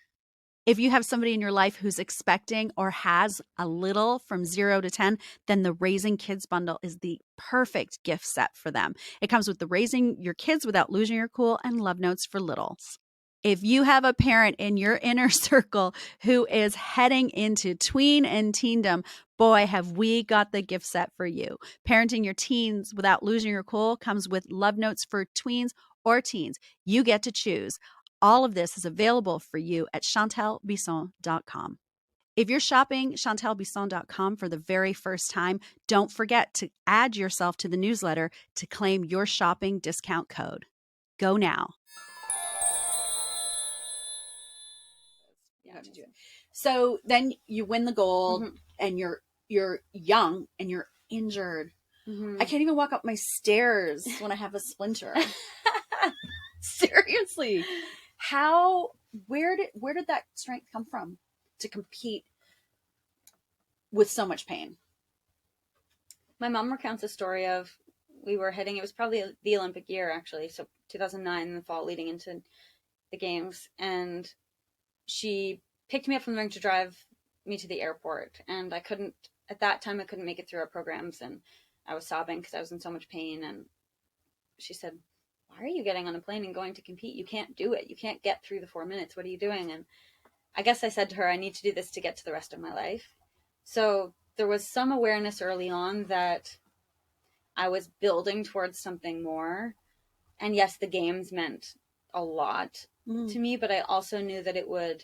If you have somebody in your life who's expecting or has a little from 0 to 10, then the Raising Kids Bundle is the perfect gift set for them. It comes with the Raising Your Kids Without Losing Your Cool and love notes for littles. If you have a parent in your inner circle who is heading into tween and teendom, boy, have we got the gift set for you. Parenting Your Teens Without Losing Your Cool comes with love notes for tweens or teens. You get to choose. All of this is available for you at chantelbisson.com. If you're shopping chantelbisson.com for the very first time, don't forget to add yourself to the newsletter to claim your shopping discount code. Go now. So then you win the gold, and you're young and you're injured. I can't even walk up my stairs when I have a splinter. Seriously. Where did that strength come from to compete with so much pain? My mom recounts a story of, we were heading, it was probably the Olympic year actually, so 2009 in the fall leading into the games, and she picked me up from the rink to drive me to the airport, and at that time I couldn't make it through our programs, and I was sobbing because I was in so much pain, and she said, why are you getting on a plane and going to compete? You can't do it. You can't get through the 4 minutes. What are you doing? And I guess I said to her, I need to do this to get to the rest of my life. So there was some awareness early on that I was building towards something more. And yes, the games meant a lot to me, but I also knew that it would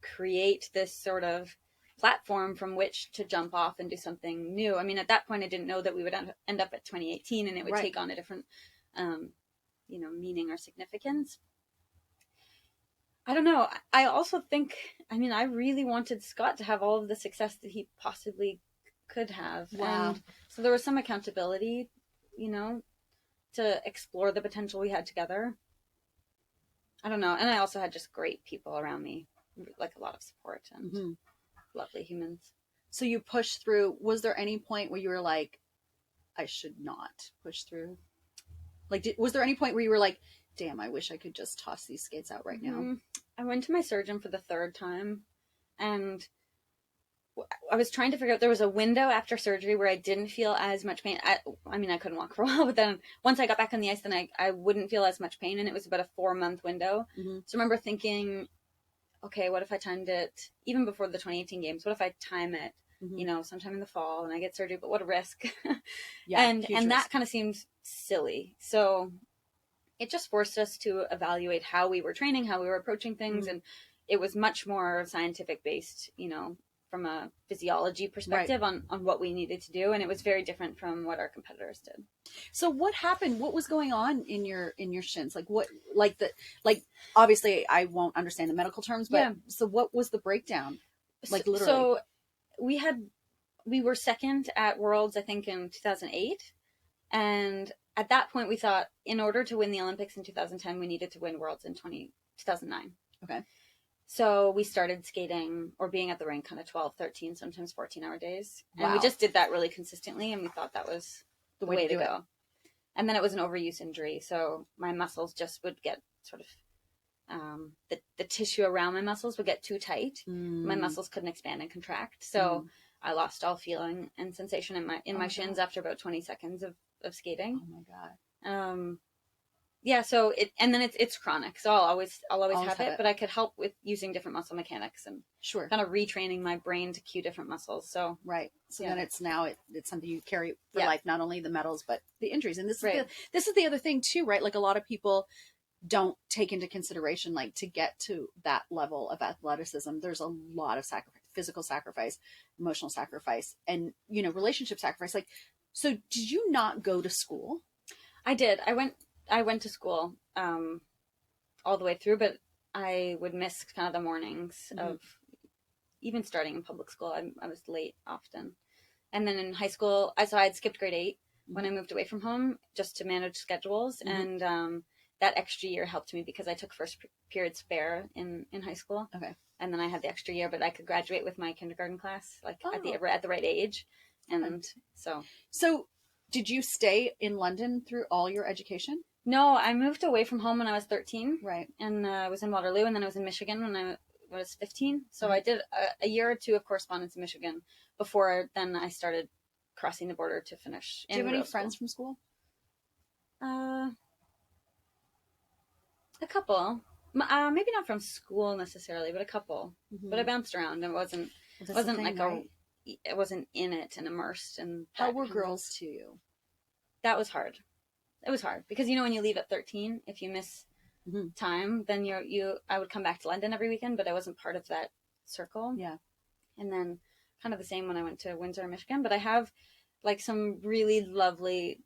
create this sort of platform from which to jump off and do something new. I mean, at that point, I didn't know that we would end up at 2018 and it would take on a different, meaning or significance. I don't know. I also think, I mean, I really wanted Scott to have all of the success that he possibly could have. Wow. And so there was some accountability, to explore the potential we had together. I don't know. And I also had just great people around me, like a lot of support and lovely humans. So you pushed through. Was there any point where you were like, I should not push through? Like, was there any point where you were like, damn, I wish I could just toss these skates out right now? I went to my surgeon for the third time, and I was trying to figure out, there was a window after surgery where I didn't feel as much pain. I mean, I couldn't walk for a while, but then once I got back on the ice, then I wouldn't feel as much pain, and it was about a 4-month window. So I remember thinking, okay, what if I timed it, even before the 2018 games, what if I time it, sometime in the fall, and I get surgery, but what a risk. And that kind of seemed silly. So it just forced us to evaluate how we were training, how we were approaching things, and it was much more scientific based, from a physiology perspective on what we needed to do, and it was very different from what our competitors did. So what happened? What was going on in your shins? Obviously I won't understand the medical terms, but so what was the breakdown? Like literally. So we were second at Worlds, I think, in 2008, and at that point we thought in order to win the Olympics in 2010 we needed to win Worlds in 2009. Okay. So we started skating or being at the rink kind of 12, 13, sometimes 14-hour days. And Wow. we just did that really consistently, and we thought that was the way to go. And then it was an overuse injury. So my muscles just would get sort of, the tissue around my muscles would get too tight. My muscles couldn't expand and contract. So I lost all feeling and sensation in my shins after about 20 seconds of skating. Oh my God. Yeah, so it's chronic, so I'll always have it, but I could help with using different muscle mechanics and kind of retraining my brain to cue different muscles. So then it's something you carry for life, not only the medals but the injuries. And this is the other thing too, right? Like a lot of people don't take into consideration, like, to get to that level of athleticism, there's a lot of sacrifice, physical sacrifice, emotional sacrifice, and relationship sacrifice. Like, so did you not go to school? I did. I went to school all the way through, but I would miss kind of the mornings of even starting in public school. I was late often. And then in high school, I had skipped grade 8 when I moved away from home just to manage schedules. And that extra year helped me because I took first period spare in high school. Okay. And then I had the extra year, but I could graduate with my kindergarten class at the right age. And so did you stay in London through all your education? No, I moved away from home when I was 13. Right. And I was in Waterloo, and then I was in Michigan when I was 15. So I did a year or two of correspondence in Michigan before then I started crossing the border to finish. Do you have any friends from school? A couple. Maybe not from school necessarily, but a couple. But I bounced around and wasn't I wasn't in it and immersed. And how were girls to you? That was hard. It was hard because when you leave at 13, if you miss time, then I would come back to London every weekend, but I wasn't part of that circle. Yeah. And then kind of the same when I went to Windsor, Michigan, but I have like some really lovely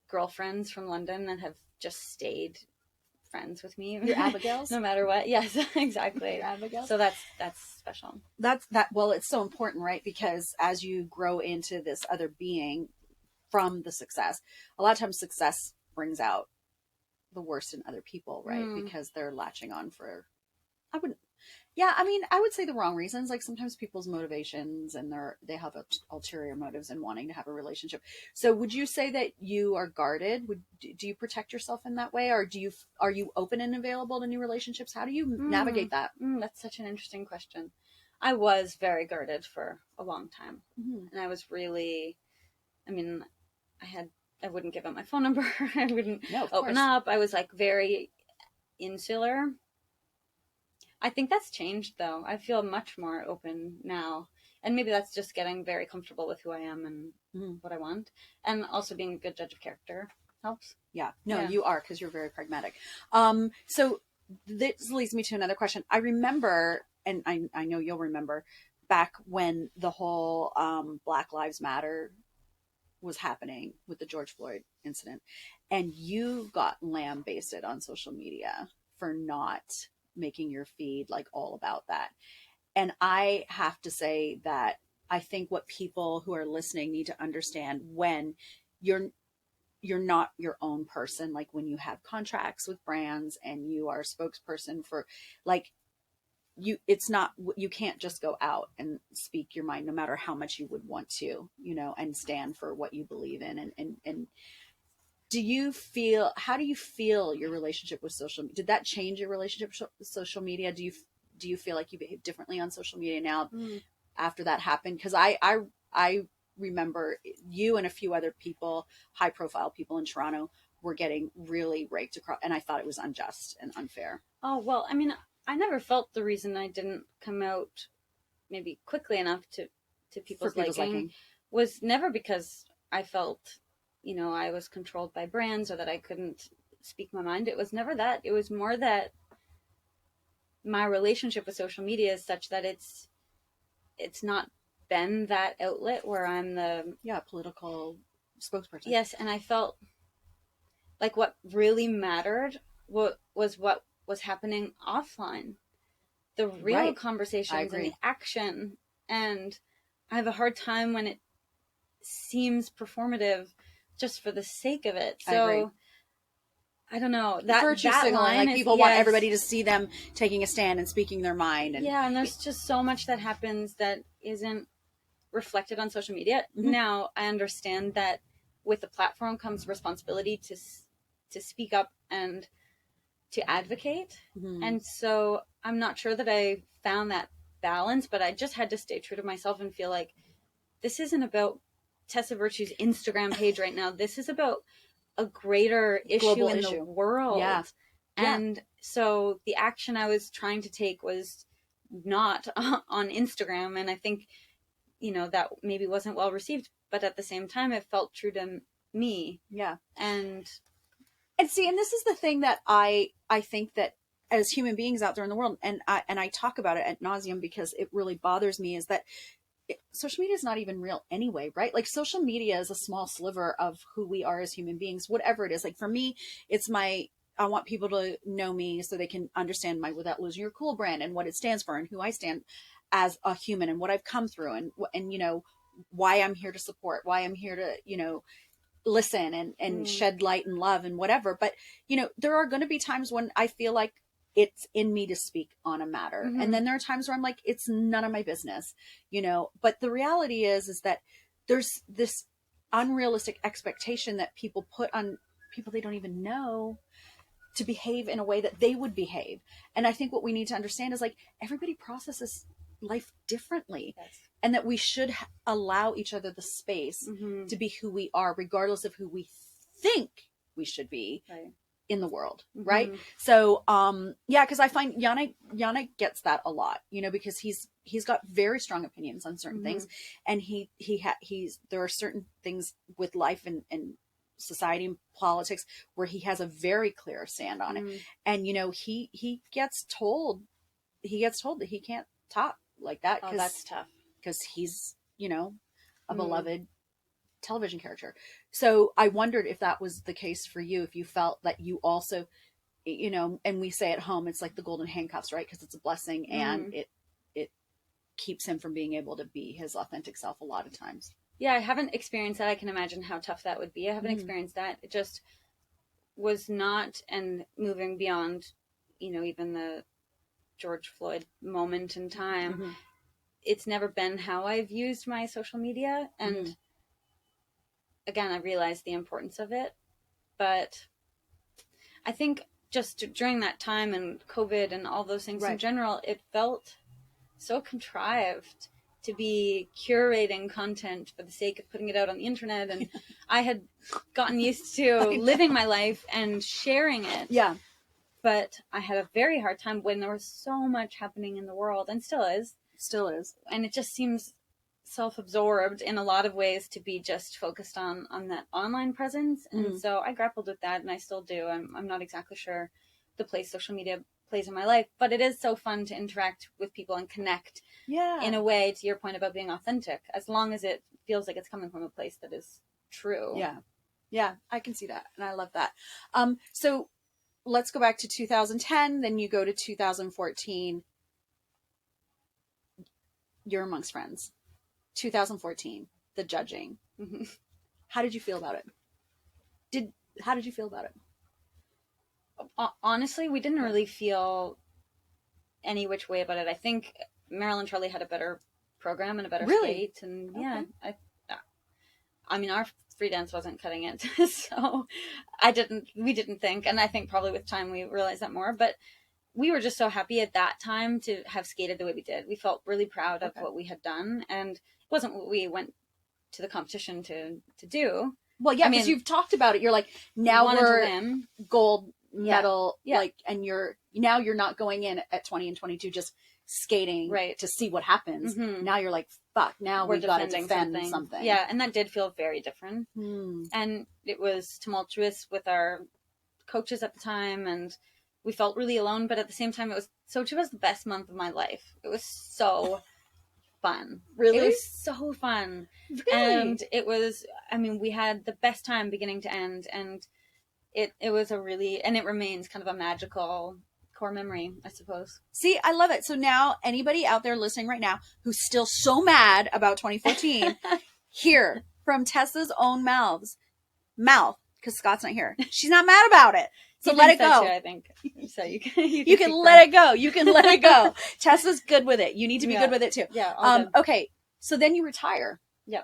girlfriends from London that have just stayed friends with me. Your Abigails? No matter what. Yes, exactly. Your Abigails? So that's special. Well, it's so important, right? Because as you grow into this other being from the success, a lot of times success brings out the worst in other people, right? Because they're latching on for, I would say the wrong reasons. Like sometimes people's motivations and they have ulterior motives in wanting to have a relationship. So would you say that you are guarded? Do you protect yourself in that way? Or are you open and available to new relationships? How do you navigate that? That's such an interesting question. I was very guarded for a long time. And I was really, I wouldn't give out my phone number. I wouldn't open course. up. I was like very insular. I think that's changed though. I feel much more open now. And maybe that's just getting very comfortable with who I am and what I want. And also being a good judge of character helps. Yeah. No, Yeah. you are, because you're very pragmatic. So this leads me to another question. I remember, and I know you'll remember, back when the whole Black Lives Matter was happening with the George Floyd incident, and you got lambasted on social media for not making your feed like all about that. And I have to say that I think what people who are listening need to understand, when you're not your own person, like when you have contracts with brands and you are a spokesperson for, like, it's not, you can't just go out and speak your mind no matter how much you would want to, and stand for what you believe in. And how do you feel your relationship with social media? Did that change your relationship with social media? Do you feel like you behave differently on social media now after that happened? Because I remember you and a few other people, high profile people in Toronto, were getting really raked across, and I thought it was unjust and unfair. Oh, well, I mean, I never felt the reason I didn't come out maybe quickly enough to people's liking was never because I felt, I was controlled by brands or that I couldn't speak my mind. It was never that. It was more that my relationship with social media is such that it's not been that outlet where I'm the political spokesperson. Yes, and I felt like what really mattered was what was happening offline, the real conversations and the action. And I have a hard time when it seems performative just for the sake of it. So I don't know, that virtue that signaling, line like people want everybody to see them taking a stand and speaking their mind. And and there's just so much that happens that isn't reflected on social media. Now I understand that with the platform comes responsibility to speak up and to advocate. And so I'm not sure that I found that balance, but I just had to stay true to myself and feel like this isn't about Tessa Virtue's Instagram page right now. This is about a greater issue in the world. And so the action I was trying to take was not on Instagram. And I think, that maybe wasn't well received, but at the same time, it felt true to me. Yeah. And see, and this is the thing that I think that as human beings out there in the world, and I talk about it ad nauseum because it really bothers me, is that social media is not even real anyway, right? Like, social media is a small sliver of who we are as human beings, whatever it is. Like, for me, it's I want people to know me so they can understand my Without Losing Your Cool brand and what it stands for and who I stand as a human and what I've come through and why I'm here to support, why I'm here to, listen and shed light and love and whatever. But, there are going to be times when I feel like it's in me to speak on a matter. And then there are times where I'm like, it's none of my business, but the reality is that there's this unrealistic expectation that people put on people they don't even know to behave in a way that they would behave. And I think what we need to understand is, like, everybody processes life differently. And that we should allow each other the space to be who we are, regardless of who we think we should be in the world. Right. So, because I find Yannick gets that a lot, because he's got very strong opinions on certain things. And there are certain things with life and society and politics where he has a very clear stand on it. And, he gets told that he can't talk like that. Oh, that's tough. Because he's, a beloved television character. So I wondered if that was the case for you, if you felt that you also, and we say at home, it's like the golden handcuffs, right? Because it's a blessing and it keeps him from being able to be his authentic self a lot of times. Yeah, I haven't experienced that. I can imagine how tough that would be. I haven't experienced that. It just was not, and moving beyond, even the George Floyd moment in time, it's never been how I've used my social media. And again, I realized the importance of it. But I think just during that time and COVID and all those things in general, it felt so contrived to be curating content for the sake of putting it out on the internet. And I had gotten used to living my life and sharing it. Yeah. But I had a very hard time when there was so much happening in the world, and still is. Still is. And it just seems self-absorbed in a lot of ways to be just focused on that online presence. And so I grappled with that, and I still do. I'm not exactly sure the place social media plays in my life, but it is so fun to interact with people and connect in a way, to your point about being authentic, as long as it feels like it's coming from a place that is true. Yeah, I can see that, and I love that. So let's go back to 2010, then you go to 2014. You're Amongst Friends. 2014, the judging. How did you feel about it? How did you feel about it? Honestly, we didn't really feel any which way about it. I think Marilyn Charlie had a better program and a better skate, and I mean, our free dance wasn't cutting it, so we didn't think, and I think probably with time we realized that more, but we were just so happy at that time to have skated the way we did. We felt really proud of what we had done, and it wasn't what we went to the competition to do. Well, yeah, because you've talked about it. You're like, now we're gold medal, like, and you're not going in at 20 and 22 just skating to see what happens. Now you're like, fuck, now we've got to defend something. Yeah, and that did feel very different. And it was tumultuous with our coaches at the time, and we felt really alone, but at the same time, Sochi was the best month of my life. It was so fun. Really? It was so fun. Really? And it was, I mean, we had the best time beginning to end, and it was and it remains kind of a magical core memory, I suppose. See, I love it. So now, anybody out there listening right now who's still so mad about 2014, hear from Tessa's own mouth, because Scott's not here. She's not mad about it. So let it go. I think. So you can let it go. You can let it go. Tessa's good with it. You need to be good with it too. Yeah. Okay. So then you retire. Yeah.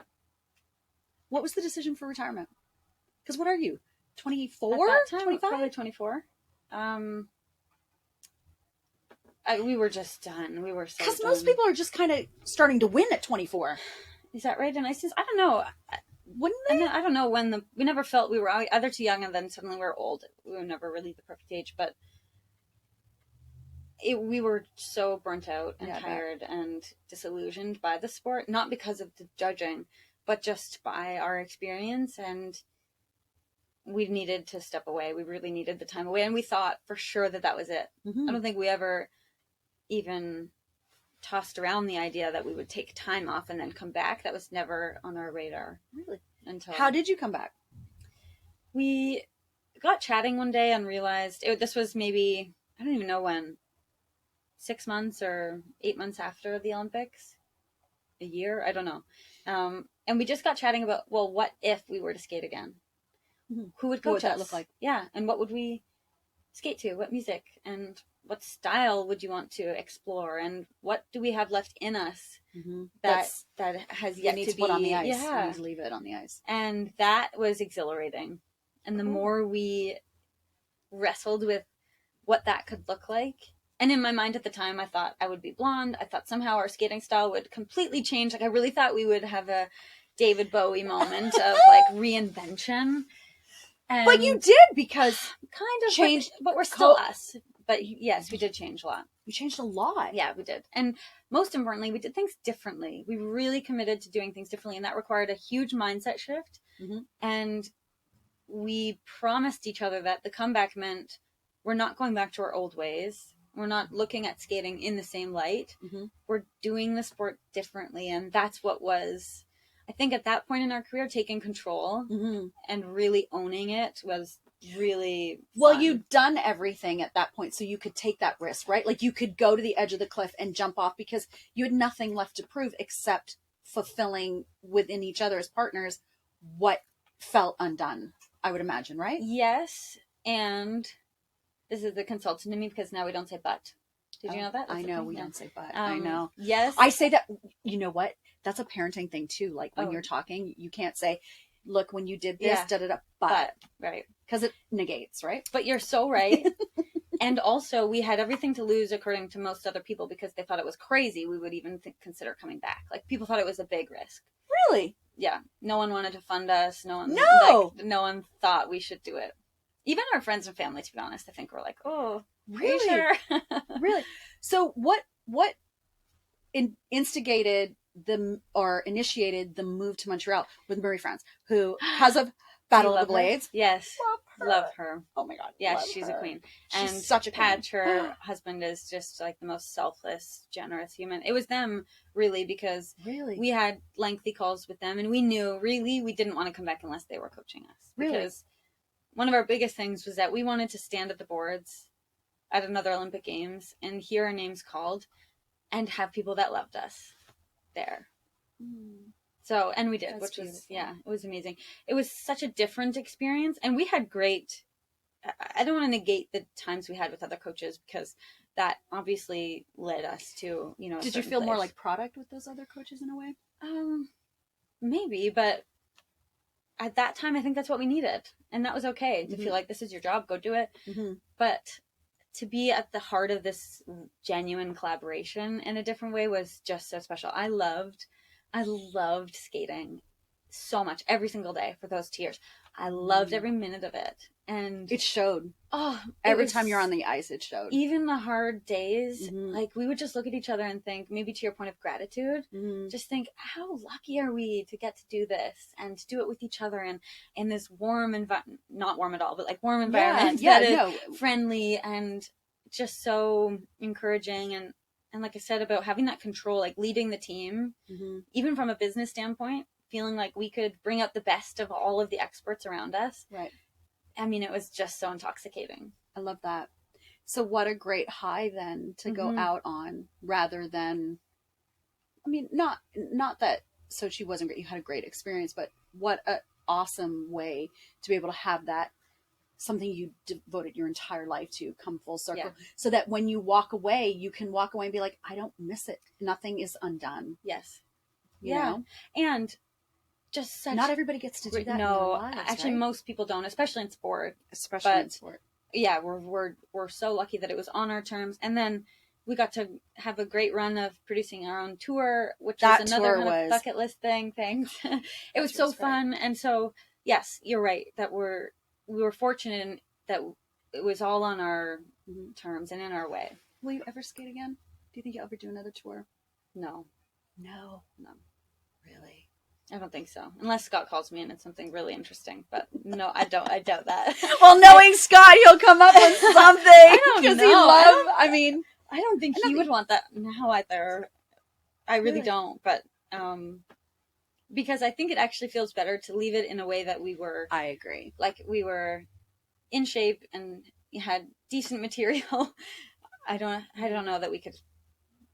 What was the decision for retirement? Because what are you? 24? 25? Probably 24. We were just done. We were so Because most people are just kind of starting to win at 24. Is that right? And I don't know. Wouldn't they? And then, I don't know when we never felt we were either too young and then suddenly we were old. We were never really the perfect age, but we were so burnt out and tired and disillusioned by the sport, not because of the judging, but just by our experience, and we needed to step away. We really needed the time away, and we thought for sure that was it. I don't think we ever even tossed around the idea that we would take time off and then come back. That was never on our radar. Really? How did you come back? We got chatting one day and realized this was maybe, I don't even know when, 6 months or 8 months after the Olympics, a year, I don't know. And we just got chatting about, well, what if we were to skate again? Who would coach us? What would that look like? Yeah, and what would we skate to? What music? And what style would you want to explore? And what do we have left in us that has yet to be put on the ice? Yeah, need to leave it on the ice. And that was exhilarating. And the more we wrestled with what that could look like, and in my mind at the time, I thought I would be blonde. I thought somehow our skating style would completely change. Like, I really thought we would have a David Bowie moment of like reinvention. But you did, because kind of changed, but we're still us. But yes, we did change a lot. We changed a lot. Yeah, we did. And most importantly, we did things differently. We really committed to doing things differently, and that required a huge mindset shift. And we promised each other that the comeback meant we're not going back to our old ways. We're not looking at skating in the same light. We're doing the sport differently. And that's what was, I think at that point in our career, taking control and really owning it was really fun. Well, you'd done everything at that point, so you could take that risk, right? Like, you could go to the edge of the cliff and jump off because you had nothing left to prove except fulfilling within each other as partners what felt undone, I would imagine, right? Yes, and this is the consultant in me, because now we don't say but. Did you know that? I know we don't say but. I know. Yes. I say that, you know what? That's a parenting thing too. Like, when you're talking, you can't say, look, when you did this, da-da-da, but. Right. Because it negates, right? But you're so right. And also, we had everything to lose, according to most other people, because they thought it was crazy we would even consider coming back. Like, people thought it was a big risk. Really? Yeah. No one wanted to fund us. No one thought we should do it. Even our friends and family, to be honest, I think were like, "Oh, really? Sure?" Really? So what instigated or initiated the move to Montreal with Marie France, who has a Battle of the Blades? Yes. Love her. Oh my God. Yeah, she's a queen. She's and such a queen. Patch, her husband, is just like the most selfless, generous human. It was them, really, because we had lengthy calls with them, and we knew, really, we didn't want to come back unless they were coaching us. Really? Because one of our biggest things was that we wanted to stand at the boards at another Olympic Games and hear our names called and have people that loved us there. So, and we did, which was, it was amazing. It was such a different experience, and we had great, I don't want to negate the times we had with other coaches, because that obviously led us to, Did you feel more like product with those other coaches in a way? Maybe, but at that time, I think that's what we needed, and that was okay, to feel like this is your job, go do it. But to be at the heart of this genuine collaboration in a different way was just so special. I loved skating so much every single day for those 2 years. I loved every minute of it. And it showed. Oh, every time you're on the ice, it showed. Even the hard days, like, we would just look at each other and think, maybe to your point of gratitude, just think, how lucky are we to get to do this and to do it with each other, and in this warm not warm at all, but like warm environment that is friendly and just so encouraging. And like I said about having that control, like leading the team, even from a business standpoint, feeling like we could bring out the best of all of the experts around us. Right. I mean, it was just so intoxicating. I love that. So what a great high then to go out on, rather than, I mean, not that Sochi wasn't great, you had a great experience, but what an awesome way to be able to have that, something you devoted your entire life to, come full circle, so that when you walk away, you can walk away and be like, I don't miss it. Nothing is undone. Yes. You know? And just such, not everybody gets to do that. No, in their lives, actually, right? most people don't, especially in sport. Yeah, we're so lucky that it was on our terms, and then we got to have a great run of producing our own tour, which was another kind of bucket list thing. Thanks. It was so fun, and so yes, you're right that we were fortunate that it was all on our terms and in our way. Will you ever skate again? Do you think you'll ever do another tour? No. Really? I don't think so. Unless Scott calls me and it's something really interesting. But no, I doubt that. Well, knowing Scott, he'll come up with something. I don't know. I don't think he would want that now either. I really don't. But because I think it actually feels better to leave it in a way that we were. I agree. Like, we were in shape and had decent material. I don't know that we could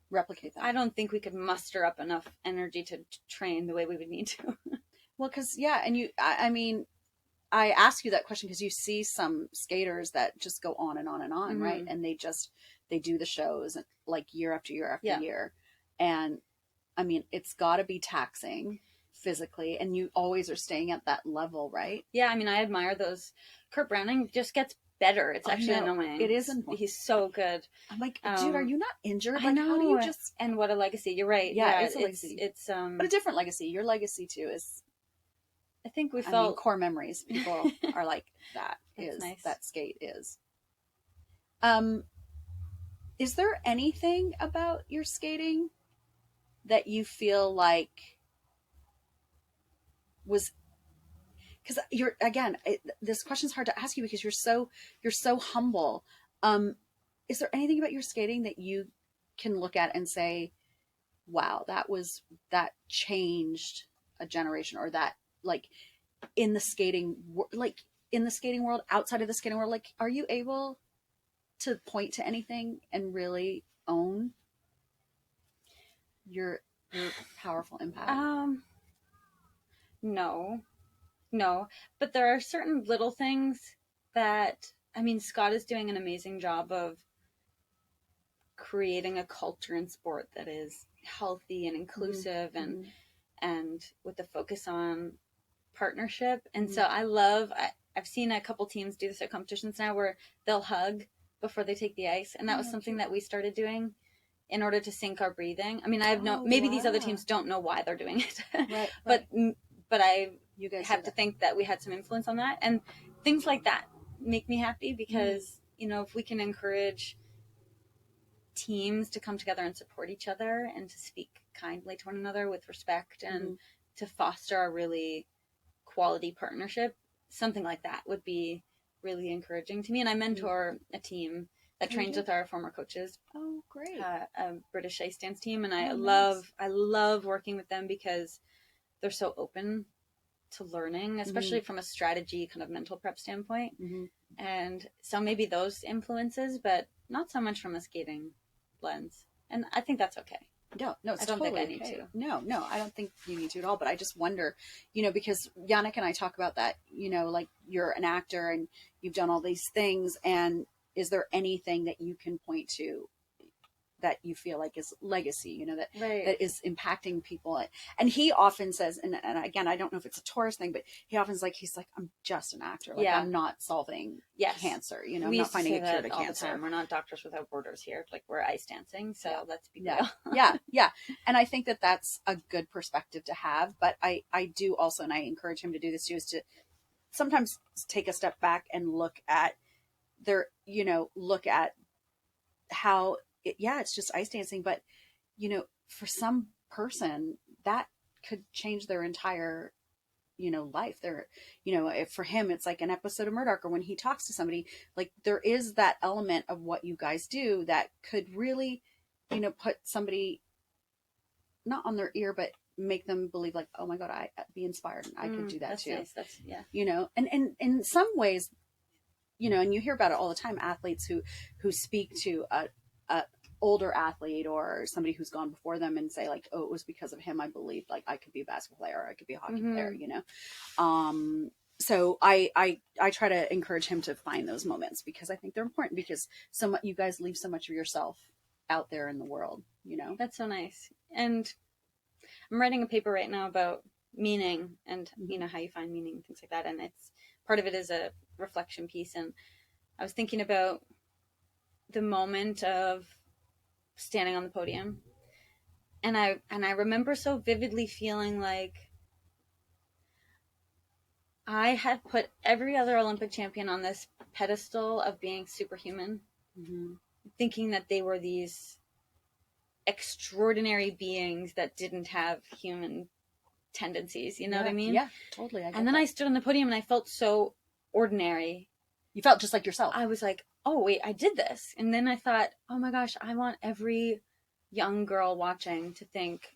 replicate that. I don't think we could muster up enough energy to train the way we would need to. Well, because, and I mean, I ask you that question because you see some skaters that just go on and on and on, right? And they do the shows like year after year after year. And I mean, it's got to be taxing physically, and you always are staying at that level, right? Yeah, I mean, I admire those. Kurt Browning just gets better. It's actually annoying. It is annoying. He's so good. I'm like, dude, are you not injured? I know. How do you just... And what a legacy. You're right. Yeah, it's a legacy. It's but a different legacy. Your legacy too is... I think we felt... core memories. People are like, that is nice. That skate is. Is there anything about your skating that you feel like was... Because this question's hard to ask you because you're so humble. Is there anything about your skating that you can look at and say, wow, that changed a generation, or that, like, in the skating world, outside of the skating world, like, are you able to point to anything and really own your powerful impact? No, but there are certain little things that, I mean, Scott is doing an amazing job of creating a culture in sport that is healthy and inclusive and with the focus on partnership. And so I've seen a couple teams do this at competitions now where they'll hug before they take the ice. And that was something that we started doing in order to sync our breathing. I mean, maybe these other teams don't know why they're doing it, Right. but you guys have to think that we had some influence on that. And things like that make me happy because, if we can encourage teams to come together and support each other and to speak kindly to one another with respect and to foster a really quality partnership, something like that would be really encouraging to me. And I mentor a team that trains with our former coaches. Oh, great. A British ice dance team. And I love working with them because they're so open to learning, especially from a strategy kind of mental prep standpoint. And so maybe those influences, but not so much from a skating lens. And I think that's okay. No, it's I don't totally think I need to. No, I don't think you need to at all. But I just wonder, because Yannick and I talk about that, like you're an actor and you've done all these things. And is there anything that you can point to that you feel like is legacy, that is impacting people? And he often says, and again, I don't know if it's a Taurus thing, but he often he's like, I'm just an actor. Like I'm not solving cancer, I'm not finding a cure to cancer. We're not Doctors Without Borders here. Like we're ice dancing. So let's be real. Yeah. And I think that that's a good perspective to have, but I do also, and I encourage him to do this too, is to sometimes take a step back and look at how it's just ice dancing, but for some person that could change their entire life. If for him it's like an episode of Murdoch, or when he talks to somebody, like there is that element of what you guys do that could really put somebody not on their ear, but make them believe like, oh my God, I be inspired and I could do that too. Nice. That's and in some ways, and you hear about it all the time, athletes who speak to a older athlete or somebody who's gone before them and say like, oh, it was because of him I believed like I could be a basketball player or I could be a hockey player, so I try to encourage him to find those moments because I think they're important, because you guys leave so much of yourself out there in the world. That's so nice. And I'm writing a paper right now about meaning and how you find meaning and things like that, and it's part of it is a reflection piece. And I was thinking about the moment of standing on the podium, and I remember so vividly feeling like I had put every other Olympic champion on this pedestal of being superhuman, thinking that they were these extraordinary beings that didn't have human tendencies, what I mean? Yeah, totally. And then I stood on the podium and I felt so ordinary. You felt just like yourself. I was like, oh wait, I did this. And then I thought, oh my gosh, I want every young girl watching to think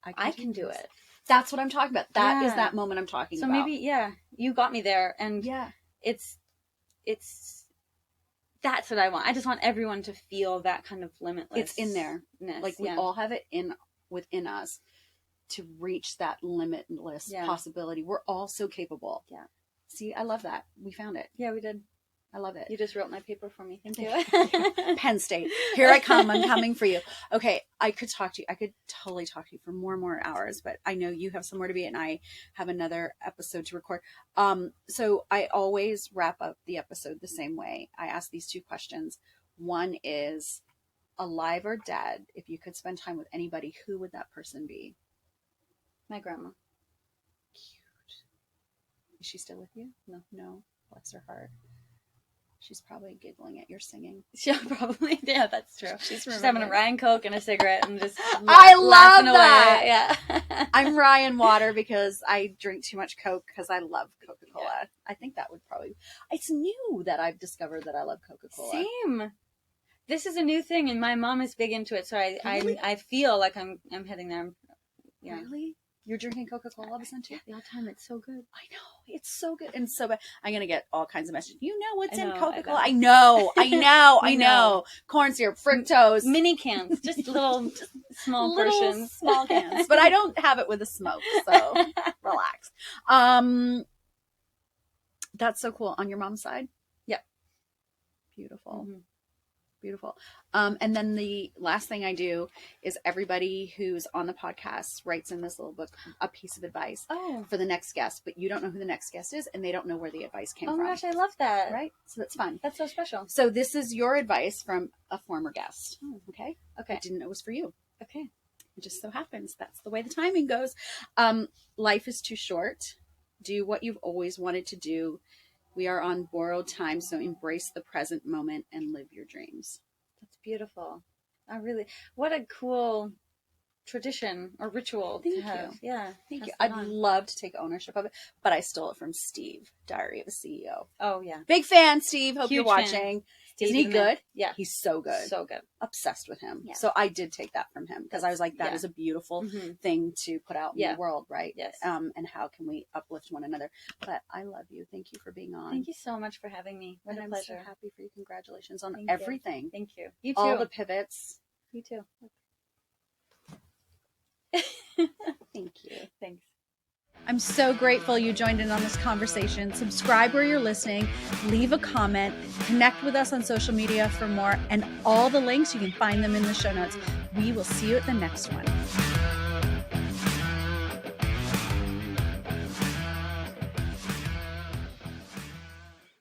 I can do it. That's what I'm talking about. That is that moment I'm talking about. So maybe, you got me there. And it's that's what I want. I just want everyone to feel that kind of limitless. It's in there. Like we all have it within us to reach that limitless possibility. We're all so capable. Yeah. See, I love that. We found it. Yeah, we did. I love it. You just wrote my paper for me. Thank you. Penn State. Here I come. I'm coming for you. Okay. I could totally talk to you for more and more hours, but I know you have somewhere to be and I have another episode to record. So I always wrap up the episode the same way. I ask these two questions. One is, alive or dead, if you could spend time with anybody, who would that person be? My grandma. Cute. Is she still with you? No. Bless her heart. She's probably giggling at your singing. Yeah, probably. Yeah, that's true. She's having a Ryan Coke and a cigarette and just I love that. Away. Yeah. I'm Ryan Water because I drink too much Coke because I love Coca-Cola. Yeah. I think that would probably... It's new that I've discovered that I love Coca-Cola. Same. This is a new thing and my mom is big into it, so I feel like I'm heading there. Yeah. Really? You're drinking Coca-Cola all of a sudden too? All the time. It's so good. I know. It's so good and so bad. I'm going to get all kinds of messages. You know what's in Coca-Cola? I know. Corn syrup, fructose. Mini cans. Just little small portions. Small cans. But I don't have it with a smoke, so relax. That's so cool. On your mom's side? Yep. Beautiful. Mm-hmm. Beautiful. And then the last thing I do is everybody who's on the podcast writes in this little book a piece of advice for the next guest, but you don't know who the next guest is and they don't know where the advice came from. Oh my gosh, I love that. Right? So that's fun. That's so special. So this is your advice from a former guest. Okay? Okay. I didn't know it was for you. Okay. It just so happens. That's the way the timing goes. Life is too short. Do what you've always wanted to do. We are on borrowed time, so embrace the present moment and live your dreams. That's beautiful. What a cool tradition or ritual to have. Yeah. Thank you. I'd love to take ownership of it, but I stole it from Steve, Diary of a CEO. Oh, yeah. Big fan, Steve. Hope you're watching. Fan. Isn't he good? Yeah. He's so good. So good. Obsessed with him. Yeah. So I did take that from him because I was like, that is a beautiful thing to put out in the world, right? Yes. And how can we uplift one another? But I love you. Thank you for being on. Thank you so much for having me. What a pleasure. I'm so happy for you. Congratulations on everything. Thank you. You too. All the pivots. You too. Thank you. Thanks. I'm so grateful you joined in on this conversation. Subscribe where you're listening, leave a comment, connect with us on social media for more, and all the links, you can find them in the show notes. We will see you at the next one.